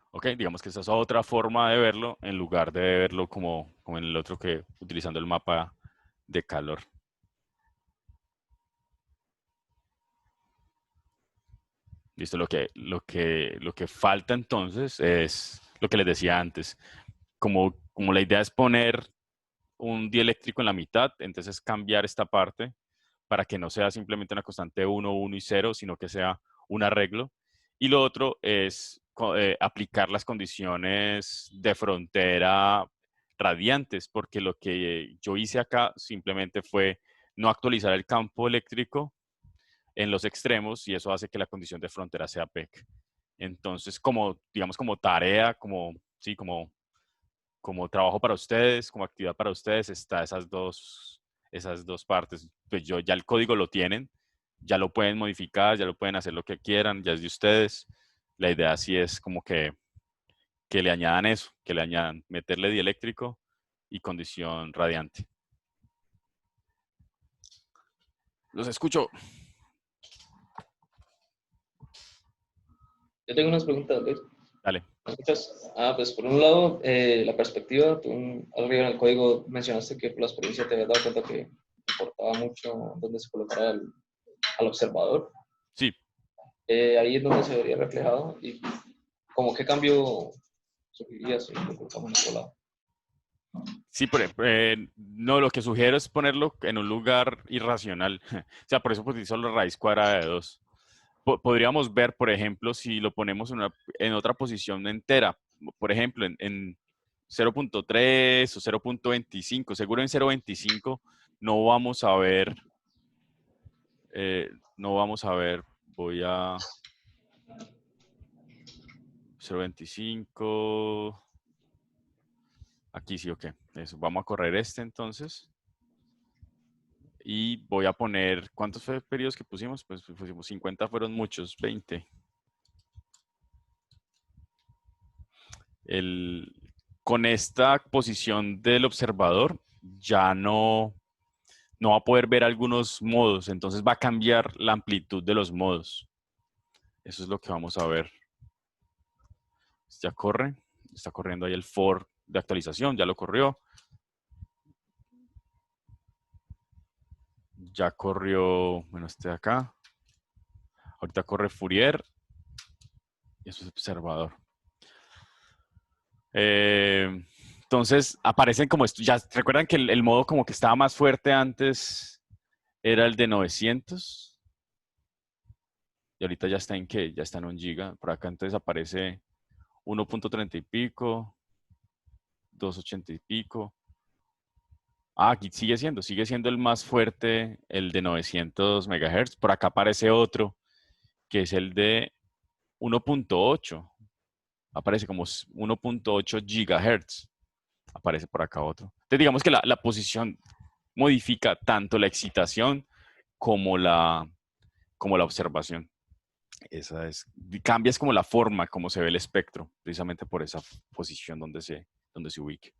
[SPEAKER 1] Ok, digamos que esa es otra forma de verlo en lugar de verlo como en el otro, que utilizando el mapa de calor. Listo, lo que falta entonces es lo que les decía antes. Como la idea es poner un dieléctrico en la mitad, entonces cambiar esta parte para que no sea simplemente una constante 1, 1 y 0, sino que sea un arreglo. Y lo otro es aplicar las condiciones de frontera radiantes, porque lo que yo hice acá simplemente fue no actualizar el campo eléctrico en los extremos y eso hace que la condición de frontera sea PEC. Entonces, digamos, como tarea, sí, como trabajo para ustedes, como actividad para ustedes, está esas dos partes. Pues ya el código lo tienen, ya lo pueden modificar, ya lo pueden hacer lo que quieran, ya es de ustedes. La idea sí es como que le añadan eso, que le añadan meterle dieléctrico y condición radiante. Los escucho.
[SPEAKER 2] Yo tengo unas preguntas, Luis.
[SPEAKER 1] Dale.
[SPEAKER 2] ¿Me escuchas? Pues por un lado, la perspectiva, tú arriba en el código mencionaste que por la experiencia te habías dado cuenta que importaba mucho dónde se colocara al observador.
[SPEAKER 1] Sí,
[SPEAKER 2] Ahí es donde se vería reflejado y como qué cambio sugerirías si lo colocamos en otro lado.
[SPEAKER 1] sí, no, lo que sugiero es ponerlo en un lugar irracional. O sea, por eso utilizo la raíz cuadrada de 2. Podríamos ver, por ejemplo, si lo ponemos en otra posición entera, por ejemplo, en 0.3 o 0.25. Seguro en 0.25 no vamos a ver, no vamos a ver, voy a 0.25. Aquí sí, ok. Eso, vamos a correr este entonces. Y voy a poner, ¿cuántos periodos que pusimos? Pues pusimos 50, fueron muchos, 20. Con esta posición del observador ya no va a poder ver algunos modos, entonces va a cambiar la amplitud de los modos. Eso es lo que vamos a ver. Ya corre, está corriendo ahí el for de actualización, ya lo corrió. Ya corrió, bueno, este de acá. Ahorita corre Fourier. Y eso es observador. Entonces aparecen como esto. Ya recuerdan que el modo como que estaba más fuerte antes era el de 900. Y ahorita ya está en qué? Ya está en 1 giga. Por acá entonces aparece 1.30 y pico, 280 y pico. Ah, aquí sigue siendo el más fuerte, el de 900 MHz. Por acá aparece otro, que es el de 1.8. Aparece como 1.8 GHz. Aparece por acá otro. Entonces digamos que la posición modifica tanto la excitación como la observación. Cambias como la forma, como se ve el espectro, precisamente por esa posición donde se ubique.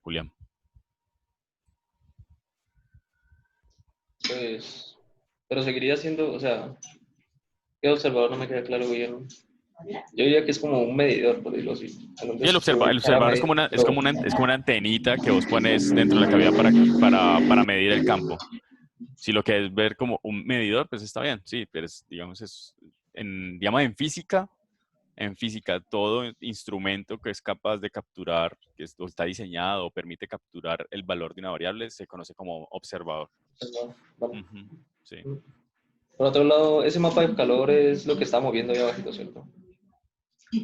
[SPEAKER 1] Julián.
[SPEAKER 2] Pues, pero seguiría siendo, o sea, ¿qué observador? No me queda claro bien. Yo diría que es como un medidor, por decirlo así. En donde
[SPEAKER 1] Y el,
[SPEAKER 2] se
[SPEAKER 1] observa, el
[SPEAKER 2] ubicara
[SPEAKER 1] observador es
[SPEAKER 2] medir,
[SPEAKER 1] como una, es como
[SPEAKER 2] pero
[SPEAKER 1] una, es como una antenita que vos pones dentro de la cavidad para medir el campo. Si lo que es ver como un medidor, pues está bien, sí, pero digamos, digamos en física, todo instrumento que es capaz de capturar, o está diseñado o permite capturar el valor de una variable, se conoce como observador.
[SPEAKER 2] pues no, vale.
[SPEAKER 1] Ujú, sí.
[SPEAKER 2] Por otro lado, ese mapa de calor es lo que está moviendo ahí abajo, ¿cierto?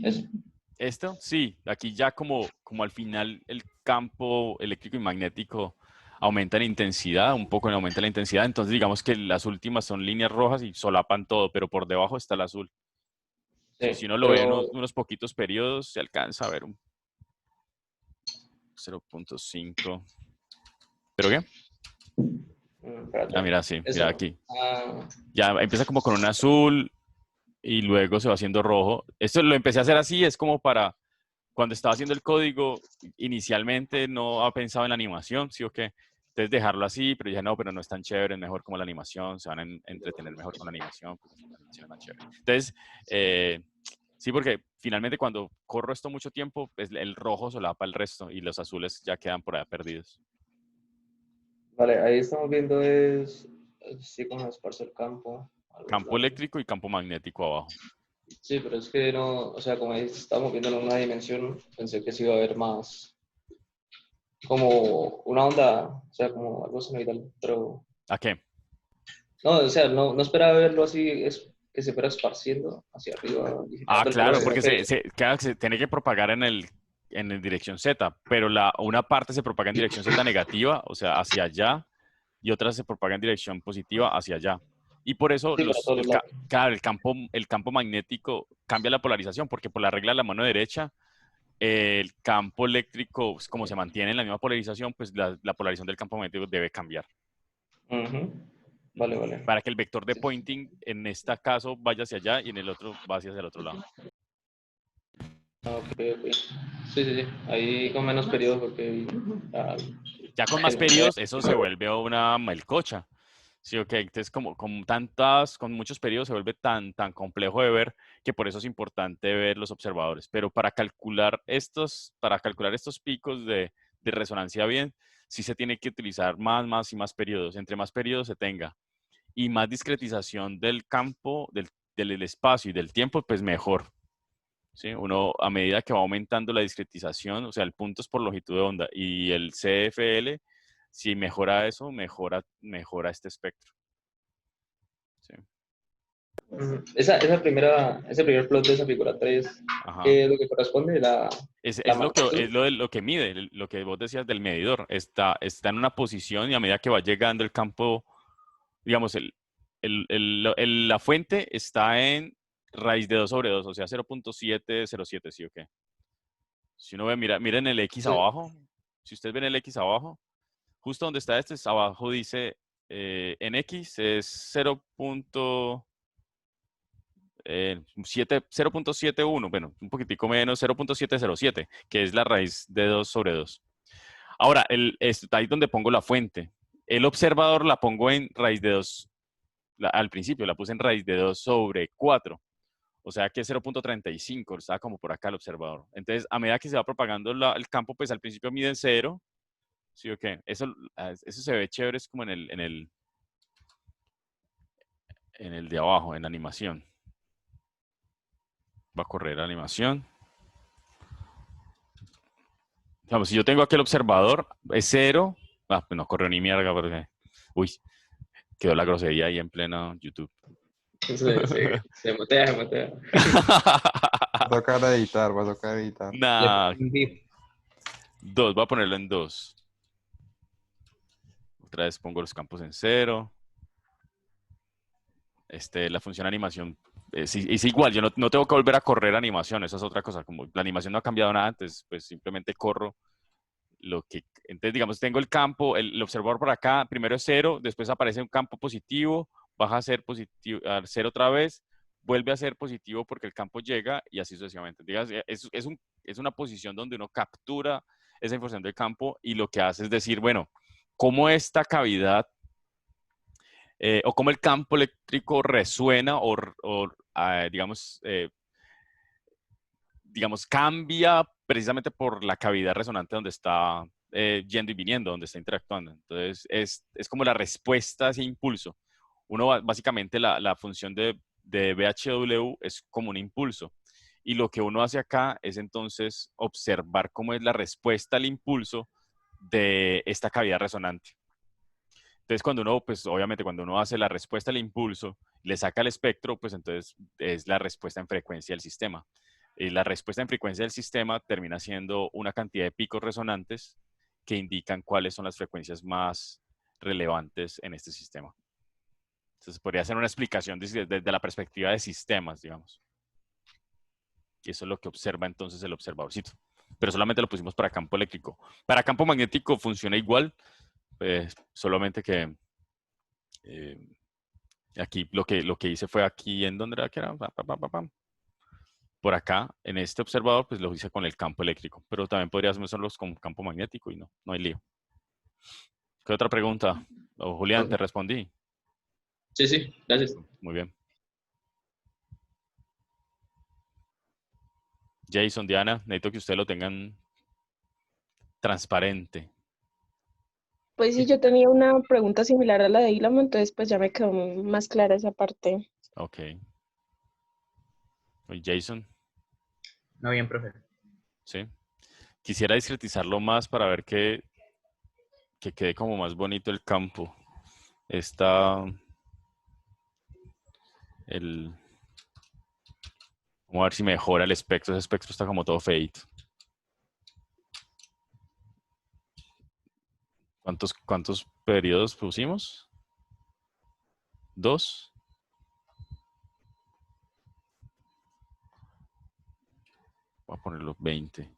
[SPEAKER 2] Eso.
[SPEAKER 1] Esto, sí, aquí ya como al final el campo eléctrico y magnético aumenta en intensidad, un poco aumenta la intensidad, entonces digamos que las últimas son líneas rojas y solapan todo, pero por debajo está el azul.
[SPEAKER 2] Sí,
[SPEAKER 1] Si uno lo ve en
[SPEAKER 2] pero
[SPEAKER 1] unos poquitos periodos, se alcanza a ver un 0.5. ¿Pero qué? Ah,
[SPEAKER 2] espérate.
[SPEAKER 1] mira, sí, mira
[SPEAKER 2] Eso.
[SPEAKER 1] aquí.
[SPEAKER 2] Ah,
[SPEAKER 1] Ya empieza como con un azul y luego se va haciendo rojo. Esto lo empecé a hacer así, es como para cuando estaba haciendo el código, inicialmente no había pensado en la animación, ¿sí o qué? Entonces dejarlo así, pero dije, no, pero no es tan chévere, es mejor como la animación, se van a entretener mejor con la animación, pues la animación es más chévere. Entonces, sí, porque finalmente cuando corro esto mucho tiempo, pues el rojo solapa el resto y los azules ya quedan por allá perdidos.
[SPEAKER 2] vale, ahí estamos viendo sí, como esparce el campo a los
[SPEAKER 1] Campo
[SPEAKER 2] lados.
[SPEAKER 1] eléctrico y campo magnético abajo.
[SPEAKER 2] Sí, pero es que no, o sea, como ahí estamos viendo en una dimensión, pensé que sí iba a haber más, como una onda, o sea, como algo senoidal, pero
[SPEAKER 1] ¿A qué?
[SPEAKER 2] no, o sea, no esperaba verlo así, es que se fuera esparciendo hacia arriba,
[SPEAKER 1] Ah,
[SPEAKER 2] digitando el color,
[SPEAKER 1] claro,
[SPEAKER 2] sino
[SPEAKER 1] porque
[SPEAKER 2] que,
[SPEAKER 1] claro que se tiene que propagar en dirección Z, pero una parte se propaga en dirección Z negativa, o sea, hacia allá, y otra se propaga en dirección positiva hacia allá. Y por eso
[SPEAKER 2] sí, para todos los lados.
[SPEAKER 1] claro, el campo magnético cambia la polarización, porque por la regla de la mano derecha, el campo eléctrico, pues, como se mantiene en la misma polarización, pues la polarización del campo magnético debe cambiar.
[SPEAKER 2] Ujú. Vale,
[SPEAKER 1] Ujú.
[SPEAKER 2] vale.
[SPEAKER 1] Para que el vector de
[SPEAKER 2] Sí,
[SPEAKER 1] pointing en este caso vaya hacia allá y en el otro va hacia el otro lado.
[SPEAKER 2] ok, ok. Sí, sí, sí. Ahí con menos periodos porque ah,
[SPEAKER 1] Ya con más
[SPEAKER 2] generalidad.
[SPEAKER 1] periodos, eso se vuelve una melcocha. Sí, ok. Entonces, con muchos periodos se vuelve tan complejo de ver que por eso es importante ver los observadores. Pero para calcular estos picos de resonancia bien, sí se tiene que utilizar más y más periodos. Entre más periodos se tenga y más discretización del campo, del espacio y del tiempo, pues mejor. ¿Sí? Uno, a medida que va aumentando la discretización, o sea, el punto es por longitud de onda, y el CFL, si mejora eso, mejora este espectro. ¿Sí?
[SPEAKER 2] Ese primer plot de esa figura 3,
[SPEAKER 1] Ajá.
[SPEAKER 2] ¿qué es lo que corresponde?
[SPEAKER 1] Es
[SPEAKER 2] La
[SPEAKER 1] lo que,
[SPEAKER 2] magnitud.
[SPEAKER 1] es lo que mide, lo que vos decías del medidor. Está en una posición y a medida que va llegando el campo, digamos, la fuente está en raíz de 2 sobre 2, o sea, 0.707, ¿sí o qué? Si uno ve, miren el X
[SPEAKER 2] Sí.
[SPEAKER 1] abajo. Si ustedes ven el X abajo, justo donde está abajo dice en X es 0.71, bueno, un poquitico menos, 0.707, que es la raíz de 2 sobre 2. Ahora, está ahí donde pongo la fuente. El observador la pongo en raíz de 2, al principio la puse en raíz de 2 sobre 4. O sea que es 0.35, estaba como por acá el observador. Entonces, a medida que se va propagando el campo, pues al principio miden 0. ¿Sí o qué? Eso se ve chévere, es como en el de abajo, en la animación. Va a correr la animación. Digamos, si yo tengo aquí el observador, es 0. Pues no corrió ni mierda porque... Uy, quedó la grosería ahí en pleno YouTube.
[SPEAKER 2] Se motea, se motea.
[SPEAKER 4] Va a tocar editar, va a tocar editar.
[SPEAKER 1] Nah,
[SPEAKER 2] Un div.
[SPEAKER 1] 2, voy a ponerlo en 2. Otra vez pongo los campos en 0. La función animación es igual, yo no tengo que volver a correr animación, esa es otra cosa, como la animación no ha cambiado nada antes, pues simplemente corro entonces digamos, tengo el campo, el observador por acá, primero es 0, después aparece un campo positivo, baja a ser positivo, a 0 otra vez, vuelve a ser positivo porque el campo llega y así sucesivamente. Es una posición donde uno captura esa información del campo y lo que hace es decir, bueno, cómo esta cavidad o cómo el campo eléctrico resuena digamos, cambia precisamente por la cavidad resonante donde está yendo y viniendo, donde está interactuando. Entonces, es como la respuesta a ese impulso. Básicamente, la función de BHW es como un impulso. Y lo que uno hace acá es entonces observar cómo es la respuesta al impulso de esta cavidad resonante. Entonces, pues obviamente cuando uno hace la respuesta al impulso, le saca el espectro, pues entonces es la respuesta en frecuencia del sistema. Y la respuesta en frecuencia del sistema termina siendo una cantidad de picos resonantes que indican cuáles son las frecuencias más relevantes en este sistema. Entonces, podría ser una explicación desde la perspectiva de sistemas, digamos. Y eso es lo que observa entonces el observadorcito. Pero solamente lo pusimos para campo eléctrico. Para campo magnético funciona igual, pues solamente que aquí lo que hice fue aquí en donde era que era por acá en este observador, pues lo hice con el campo eléctrico, pero también podría hacerlo con campo magnético y no hay lío. ¿Qué otra pregunta? Julián, te respondí.
[SPEAKER 2] Sí, sí, gracias.
[SPEAKER 1] Muy bien. Jason, Diana, necesito que ustedes lo tengan transparente.
[SPEAKER 3] Pues sí, yo tenía una pregunta similar a la de Ilham, entonces pues ya me quedó más clara esa parte.
[SPEAKER 1] Ok. ¿Y Jason?
[SPEAKER 5] No, bien, profe.
[SPEAKER 1] Sí. Quisiera discretizarlo más para ver que quede como más bonito el campo. Vamos a ver si mejora el espectro. Ese espectro está como todo feito. ¿Cuántos periodos pusimos? 2. Voy a poner los 20.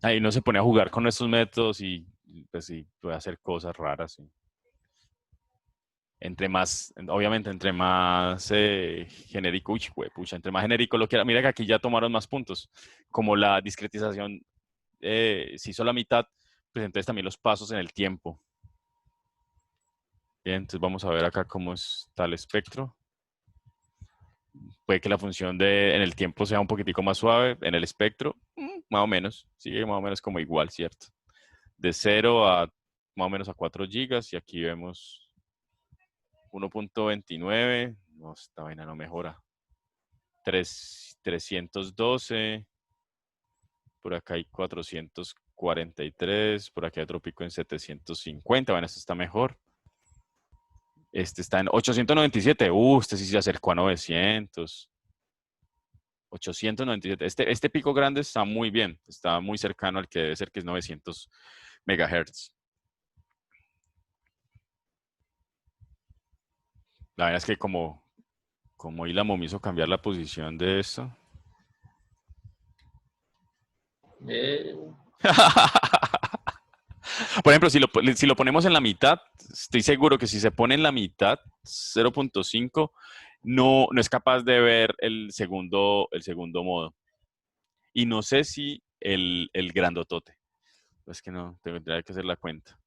[SPEAKER 1] Ahí uno se pone a jugar con estos métodos y pues sí, puede hacer cosas raras. Sí. Obviamente, entre más genérico, entre más genérico lo quiera. Mira que aquí ya tomaron más puntos. Como la discretización se hizo la mitad, pues entonces también los pasos en el tiempo. Bien, entonces vamos a ver acá cómo está el espectro. Puede que la función en el tiempo sea un poquitico más suave, en el espectro más o menos, sigue más o menos como igual, ¿cierto? De 0 a más o menos a 4 gigas y aquí vemos 1.29, no, esta vaina no mejora. 312, por acá hay 443, por acá hay otro pico en 750, bueno, este está mejor. Este está en 897, este sí se acercó a 900. 897, este pico grande está muy bien, está muy cercano al que debe ser, que es 900 megahertz. La verdad es que como Ilamo me hizo cambiar la posición de esto. Por ejemplo, si lo ponemos en la mitad, estoy seguro que si se pone en la mitad, 0.5, no es capaz de ver el segundo modo. Y no sé si el grandotote. Es que no, tendría que hacer la cuenta.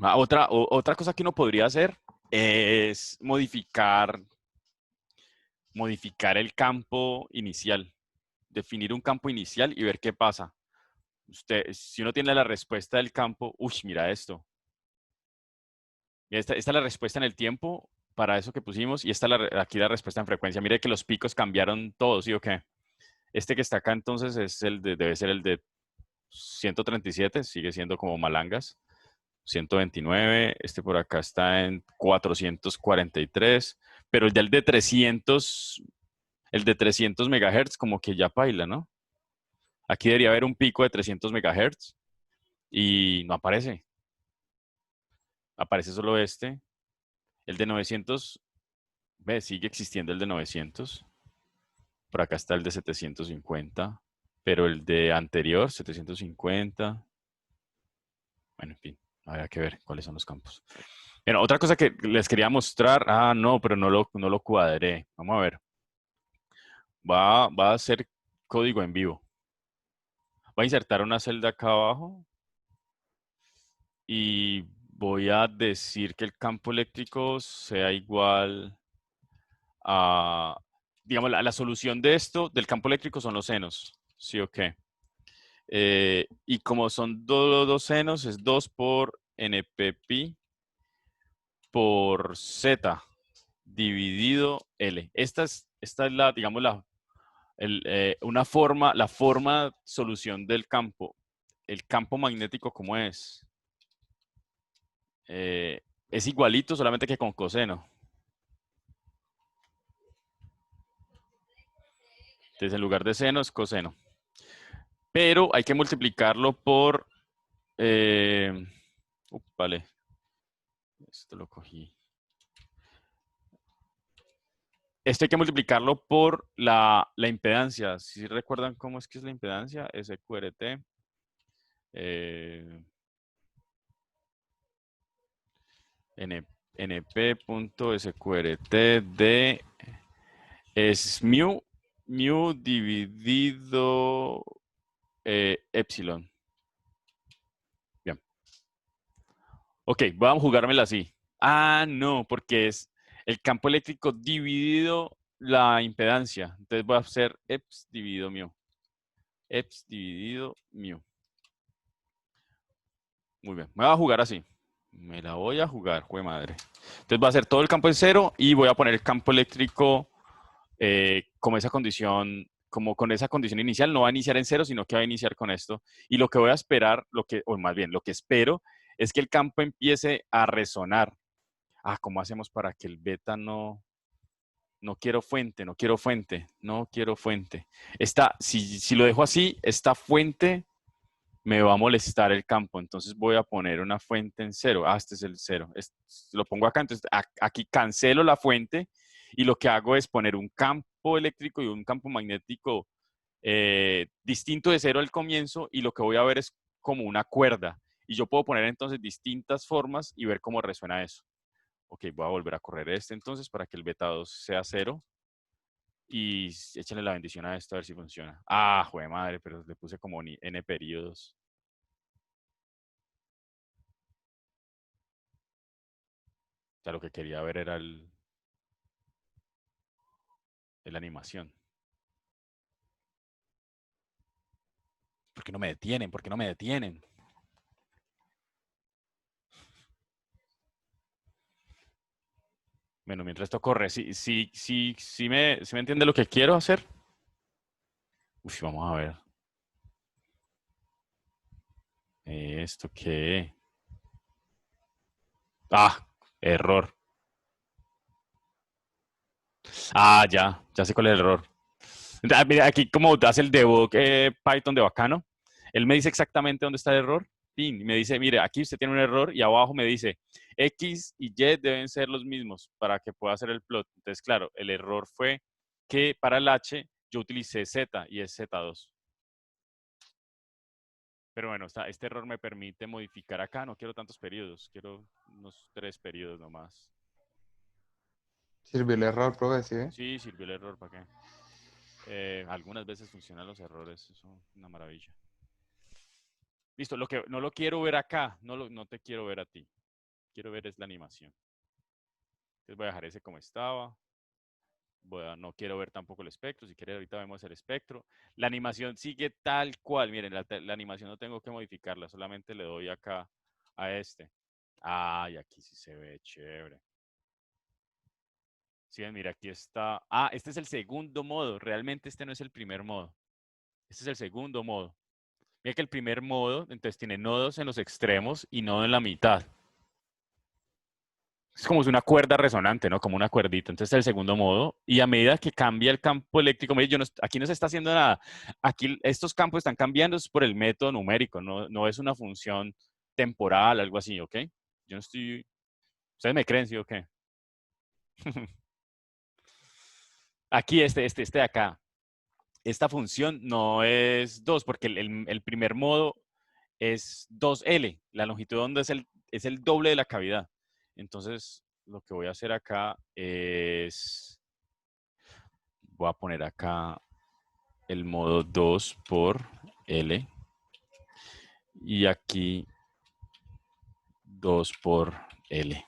[SPEAKER 1] Otra cosa que uno podría hacer es modificar el campo inicial. Definir un campo inicial y ver qué pasa. Si uno tiene la respuesta del campo, uy, mira esto. Esta es la respuesta en el tiempo para eso que pusimos y aquí la respuesta en frecuencia. Mire que los picos cambiaron todos, ¿sí o qué? Este que está acá entonces debe ser el de 137, sigue siendo como malangas. 129, este por acá está en 443, pero el de 300, el de 300 megahertz como que ya paila, ¿no? Aquí debería haber un pico de 300 megahertz y no aparece. Aparece solo este. El de 900, ve, sigue existiendo el de 900. Por acá está el de 750, pero el de anterior, 750. Bueno, en fin, habrá que ver cuáles son los campos. Bueno, otra cosa que les quería mostrar, no, pero no lo cuadré. Vamos a ver. Va a hacer código en vivo. Voy a insertar una celda acá abajo y voy a decir que el campo eléctrico sea igual a, digamos, la solución de esto, del campo eléctrico son los senos, ¿sí o qué? Y como son dos senos, es 2 por NPPi por Z dividido L. Esta es la, digamos, la forma solución del campo. El campo magnético, ¿cómo es? Es igualito, solamente que con coseno. Entonces, en lugar de seno es coseno. Pero hay que multiplicarlo por... vale. Esto lo cogí. Esto hay que multiplicarlo por la impedancia. Si recuerdan cómo es que es la impedancia, SQRT. np.sqrt de es mu dividido epsilon. Bien. Ok, vamos a jugármela así. No, porque es el campo eléctrico dividido la impedancia. Entonces voy a hacer eps dividido mu. Eps dividido mu. Muy bien, me voy a jugar así. Me la voy a jugar, jue madre. Entonces voy a hacer todo el campo en cero y voy a poner el campo eléctrico como esa condición, como con esa condición inicial. No va a iniciar en cero, sino que va a iniciar con esto. Y lo que voy a esperar, o más bien, lo que espero es que el campo empiece a resonar. ¿Cómo hacemos para que el beta no quiero fuente, no quiero fuente, no quiero fuente? Si lo dejo así, esta fuente me va a molestar el campo, entonces voy a poner una fuente en cero. Este es el cero. Lo pongo acá, entonces aquí cancelo la fuente y lo que hago es poner un campo eléctrico y un campo magnético distinto de cero al comienzo y lo que voy a ver es como una cuerda. Y yo puedo poner entonces distintas formas y ver cómo resuena eso. Ok, voy a volver a correr entonces para que el beta 2 sea cero. Y échenle la bendición a esto a ver si funciona. Jue madre, pero le puse como n periodos. sea, lo que quería ver era la animación. ¿Por qué no me detienen? ¿Por qué no me detienen? Bueno, mientras esto corre, sí me entiende lo que quiero hacer. Uf, vamos a ver. ¿Esto qué? Ah, error. Ah, ya sé cuál es el error. Mira, aquí como hace el debug Python de bacano, él me dice exactamente dónde está el error. Y me dice, mire, aquí usted tiene un error y abajo me dice, X y Y deben ser los mismos para que pueda hacer el plot. Entonces, claro, el error fue que para el H yo utilicé Z y es Z2. Pero bueno, este error me permite modificar acá. No quiero tantos periodos, quiero unos 3 periodos nomás.
[SPEAKER 4] Sirvió el error, profe, ¿sí ve?
[SPEAKER 1] Sí, sirvió el error, ¿para qué? Algunas veces funcionan los errores, eso es una maravilla. Listo, lo que no lo quiero ver acá, no te quiero ver a ti. Quiero ver es la animación. Entonces voy a dejar ese como estaba. No quiero ver tampoco el espectro. Si quieres, ahorita vemos el espectro. La animación sigue tal cual. Miren, la animación no tengo que modificarla. Solamente le doy acá a este. Ah, y aquí sí se ve chévere. Sí, mira, aquí está. Ah, este es el segundo modo. Realmente este no es el primer modo. Este es el segundo modo. Mira que el primer modo, entonces tiene nodos en los extremos y nodo en la mitad. Es como si una cuerda resonante, ¿no? Como una cuerdita. Entonces, el segundo modo. Y a medida que cambia el campo eléctrico, mire, aquí no se está haciendo nada. Aquí estos campos están cambiando es por el método numérico, no es una función temporal, algo así, ¿ok? Yo no estoy... ¿Ustedes me creen, sí o qué? Aquí, este de acá. Esta función no es 2, porque el primer modo es 2L. La longitud de onda es el doble de la cavidad. Entonces, lo que voy a hacer acá es... Voy a poner acá el modo 2 por L. Y aquí 2 por L.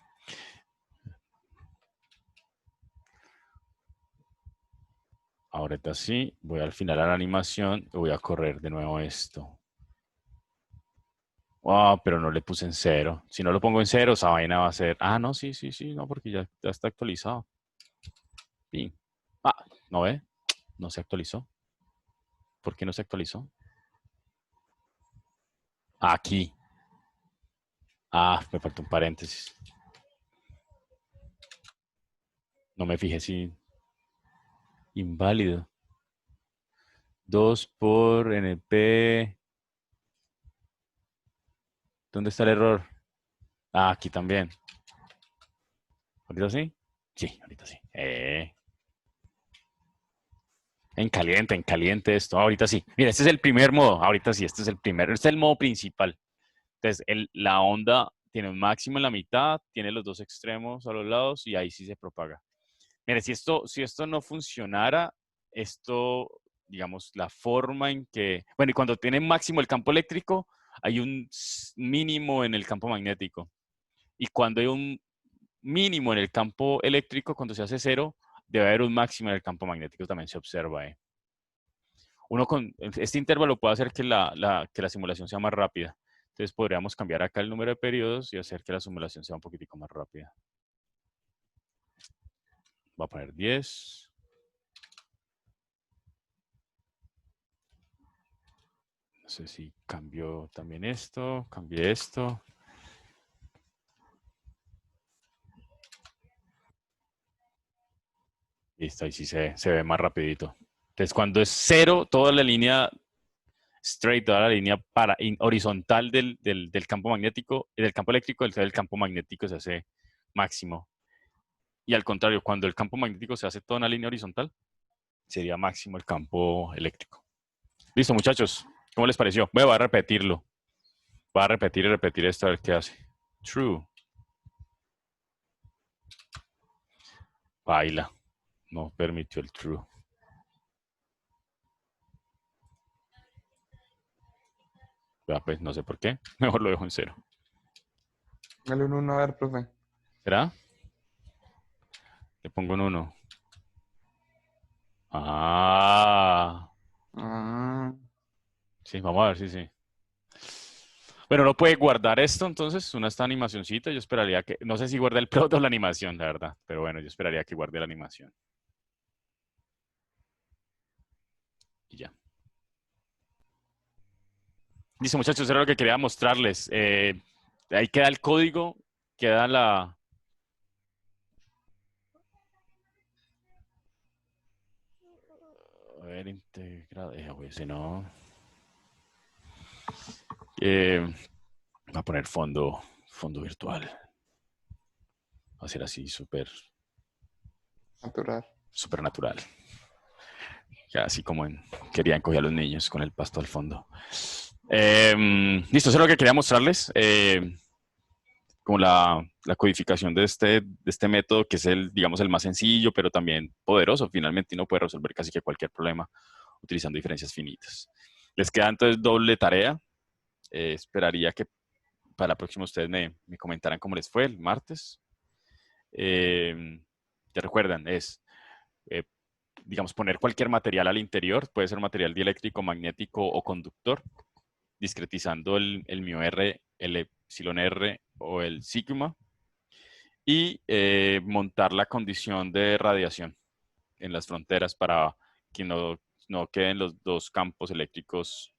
[SPEAKER 1] Ahorita sí, voy al final a la animación y voy a correr de nuevo esto. Ah, pero no le puse en 0. Si no lo pongo en 0, esa vaina va a ser... Ah, no, sí, no, porque ya está actualizado. Bien. Ah, ¿no ve? No se actualizó. ¿Por qué no se actualizó? Aquí. Ah, me faltó un paréntesis. No me fijé si... Inválido. 2 por NP. ¿Dónde está el error? Ah, aquí también. ¿Ahorita sí? Sí, ahorita sí. En caliente esto. Ahorita sí. Mira, este es el primer modo. Ahorita sí, este es el primero. Este es el modo principal. Entonces, la onda tiene un máximo en la mitad, tiene los dos extremos a los lados y ahí sí se propaga. Mire, si esto no funcionara, esto, digamos, la forma en que... Bueno, y cuando tiene máximo el campo eléctrico, hay un mínimo en el campo magnético. Y cuando hay un mínimo en el campo eléctrico, cuando se hace 0, debe haber un máximo en el campo magnético, también se observa. Uno con este intervalo puede hacer que que la simulación sea más rápida. Entonces podríamos cambiar acá el número de periodos y hacer que la simulación sea un poquitico más rápida. Voy a poner 10. No sé si cambió también esto, cambié esto. Listo, ahí sí se ve más rapidito. Entonces, cuando es 0, toda la línea straight, toda la línea horizontal del campo magnético, del campo eléctrico, el campo magnético se hace máximo. Y al contrario, cuando el campo magnético se hace toda una línea horizontal, sería máximo el campo eléctrico. Listo, muchachos. ¿Cómo les pareció? Voy a repetirlo. Voy a repetir y repetir esto a ver qué hace. True. Baila. No permitió el true. Pues no sé por qué. Mejor lo dejo en 0.
[SPEAKER 4] Dale un 1 a ver, profe.
[SPEAKER 1] ¿Será? Le pongo un 1. Ah,
[SPEAKER 4] Ah,
[SPEAKER 1] sí, vamos a ver, sí. Bueno, no puede guardar esto, entonces, esta animacioncita. Yo esperaría que, no sé si guarda el plot o la animación, la verdad, pero bueno, yo esperaría que guarde la animación. Y ya. Listo, muchachos, eso era lo que quería mostrarles. Ahí queda el código, queda la... A ver, integrado. Si no... voy a poner fondo virtual. Va a ser así, súper
[SPEAKER 4] natural.
[SPEAKER 1] natural. Ya así como querían coger a los niños con el pasto al fondo. Listo, eso es lo que quería mostrarles. Como la codificación de este método, que es digamos, el más sencillo, pero también poderoso. Finalmente uno puede resolver casi que cualquier problema utilizando diferencias finitas. Les queda entonces doble tarea. Esperaría que para la próxima ustedes me comentaran cómo les fue el martes. Te recuerdan, digamos, poner cualquier material al interior, puede ser material dieléctrico, magnético o conductor, discretizando el μr, el epsilon r o el sigma, y montar la condición de radiación en las fronteras para que no queden los dos campos eléctricos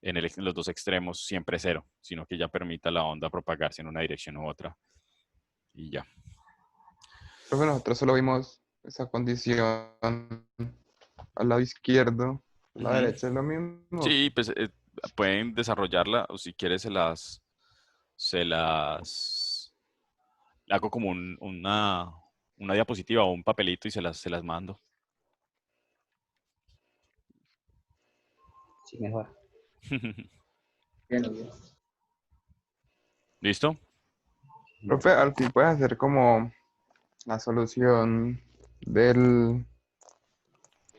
[SPEAKER 1] en los dos extremos siempre cero, sino que ya permita la onda propagarse en una dirección u otra. Y ya.
[SPEAKER 4] Profe, nosotros solo vimos esa condición al lado izquierdo. A la
[SPEAKER 1] Ujú.
[SPEAKER 4] derecha es lo mismo.
[SPEAKER 1] Sí, pues pueden desarrollarla, o si quieres se las hago como una diapositiva o un papelito y se las mando.
[SPEAKER 5] Sí, mejor.
[SPEAKER 2] Bien, bien.
[SPEAKER 1] ¿Listo?
[SPEAKER 4] Profe, al fin puedes hacer como la solución de
[SPEAKER 1] ¿De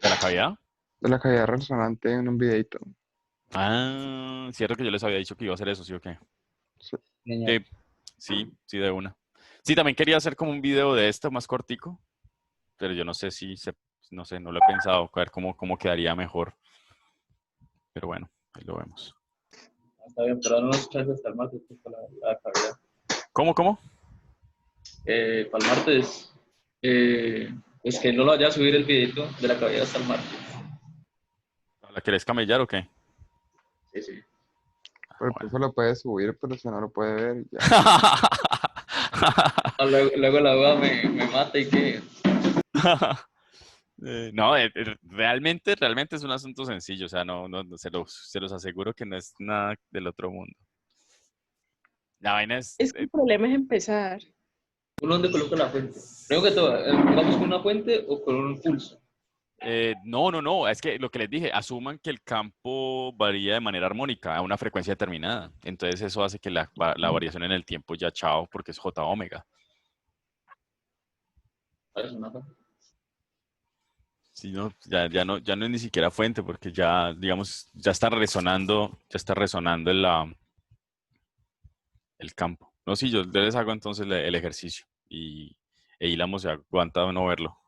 [SPEAKER 1] la cavidad?
[SPEAKER 4] la cavidad resonante en un videito.
[SPEAKER 1] Ah, cierto que yo les había dicho que iba a hacer eso, ¿sí o qué?
[SPEAKER 4] Sí.
[SPEAKER 5] Señor.
[SPEAKER 1] Sí, de una. Sí, también quería hacer como un video de esto más cortico, pero yo no sé no sé, no lo he pensado, a ver cómo quedaría mejor. Pero bueno, ahí lo vemos.
[SPEAKER 2] Está bien, pero no nos echas hasta el martes pues, para la cavidad.
[SPEAKER 1] ¿Cómo?
[SPEAKER 2] Para el martes, pues que no lo vaya a subir el videito de la cavidad hasta el martes.
[SPEAKER 1] ¿La querés camellar o qué?
[SPEAKER 2] Sí, sí.
[SPEAKER 4] Pero el
[SPEAKER 1] Bueno.
[SPEAKER 4] profe lo puede subir, pero si no lo puede ver, ya.
[SPEAKER 2] Ah, luego la duda me mata y que
[SPEAKER 1] No, realmente es un asunto sencillo, o sea, no, se los aseguro que no es nada del otro mundo. La vaina es,
[SPEAKER 3] Es que el problema es empezar.
[SPEAKER 2] uno donde coloca la fuente. Primero que todo, ¿vamos con una fuente o con un pulso?
[SPEAKER 1] no, es que lo que les dije, asuman que el campo varía de manera armónica a una frecuencia determinada. Entonces eso hace que la variación en el tiempo ya chao, porque es J omega.
[SPEAKER 2] ¿Sabes? Una fuente.
[SPEAKER 1] Sí, no, ya no es ni siquiera fuente, porque ya, digamos, ya está resonando el campo. No, sí, yo les hago entonces el ejercicio e hilamos se aguanta no verlo.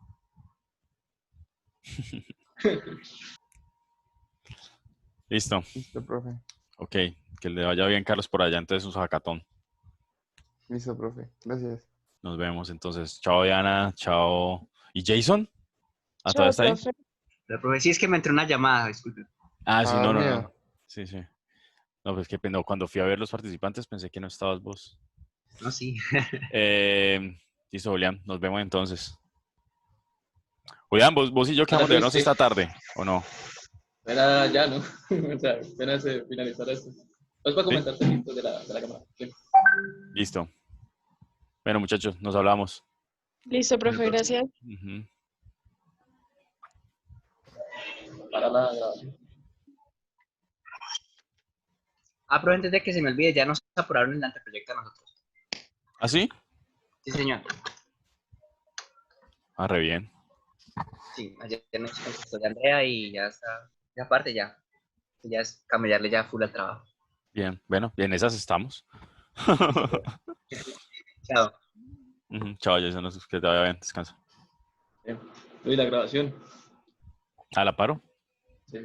[SPEAKER 1] Listo.
[SPEAKER 4] Listo, profe.
[SPEAKER 1] Ok, que le vaya bien, Carlos, por allá entonces un hackathon.
[SPEAKER 4] Listo, profe. Gracias.
[SPEAKER 1] Nos vemos entonces. Chao, Diana. Chao. ¿Y Jason? ¿Ah, todavía
[SPEAKER 3] Chao,
[SPEAKER 1] está ahí?
[SPEAKER 3] profe.
[SPEAKER 5] Pero, profe, sí es que me entró una llamada, disculpe.
[SPEAKER 1] Ah, sí,
[SPEAKER 4] Ah,
[SPEAKER 1] no.
[SPEAKER 4] dormido.
[SPEAKER 1] Sí. No, pues que no, cuando fui a ver los participantes pensé que no estabas vos.
[SPEAKER 5] No, sí.
[SPEAKER 1] Listo, Julián. Nos vemos entonces. Julián, vos y yo que
[SPEAKER 2] Ya
[SPEAKER 1] vamos de vernos
[SPEAKER 2] fuiste.
[SPEAKER 1] esta tarde, ¿o no?
[SPEAKER 2] Era ya, ¿no? O sea, apenas finalizar esto. Es para
[SPEAKER 1] Sí.
[SPEAKER 2] comentarte listo de la cámara. Sí.
[SPEAKER 1] Listo. Bueno, muchachos, nos hablamos.
[SPEAKER 3] Listo, profe, gracias.
[SPEAKER 1] Ujú.
[SPEAKER 2] Para la grabación.
[SPEAKER 5] Ah, pero antes de que se me olvide, ya nos apuraron el anteproyecto a nosotros.
[SPEAKER 1] ¿Ah, sí?
[SPEAKER 5] Sí, señor.
[SPEAKER 1] Ah, re bien.
[SPEAKER 5] Sí, ayer nos contestó de Andrea y ya está. Ya aparte ya. Ya es cambiarle ya full al trabajo.
[SPEAKER 1] Bien, bueno, en esas estamos.
[SPEAKER 5] Listo, profe. Chao.
[SPEAKER 1] Chao, Jason, que te vaya bien, descansa.
[SPEAKER 2] Doy la grabación.
[SPEAKER 1] ¿A la paro?
[SPEAKER 2] Sí.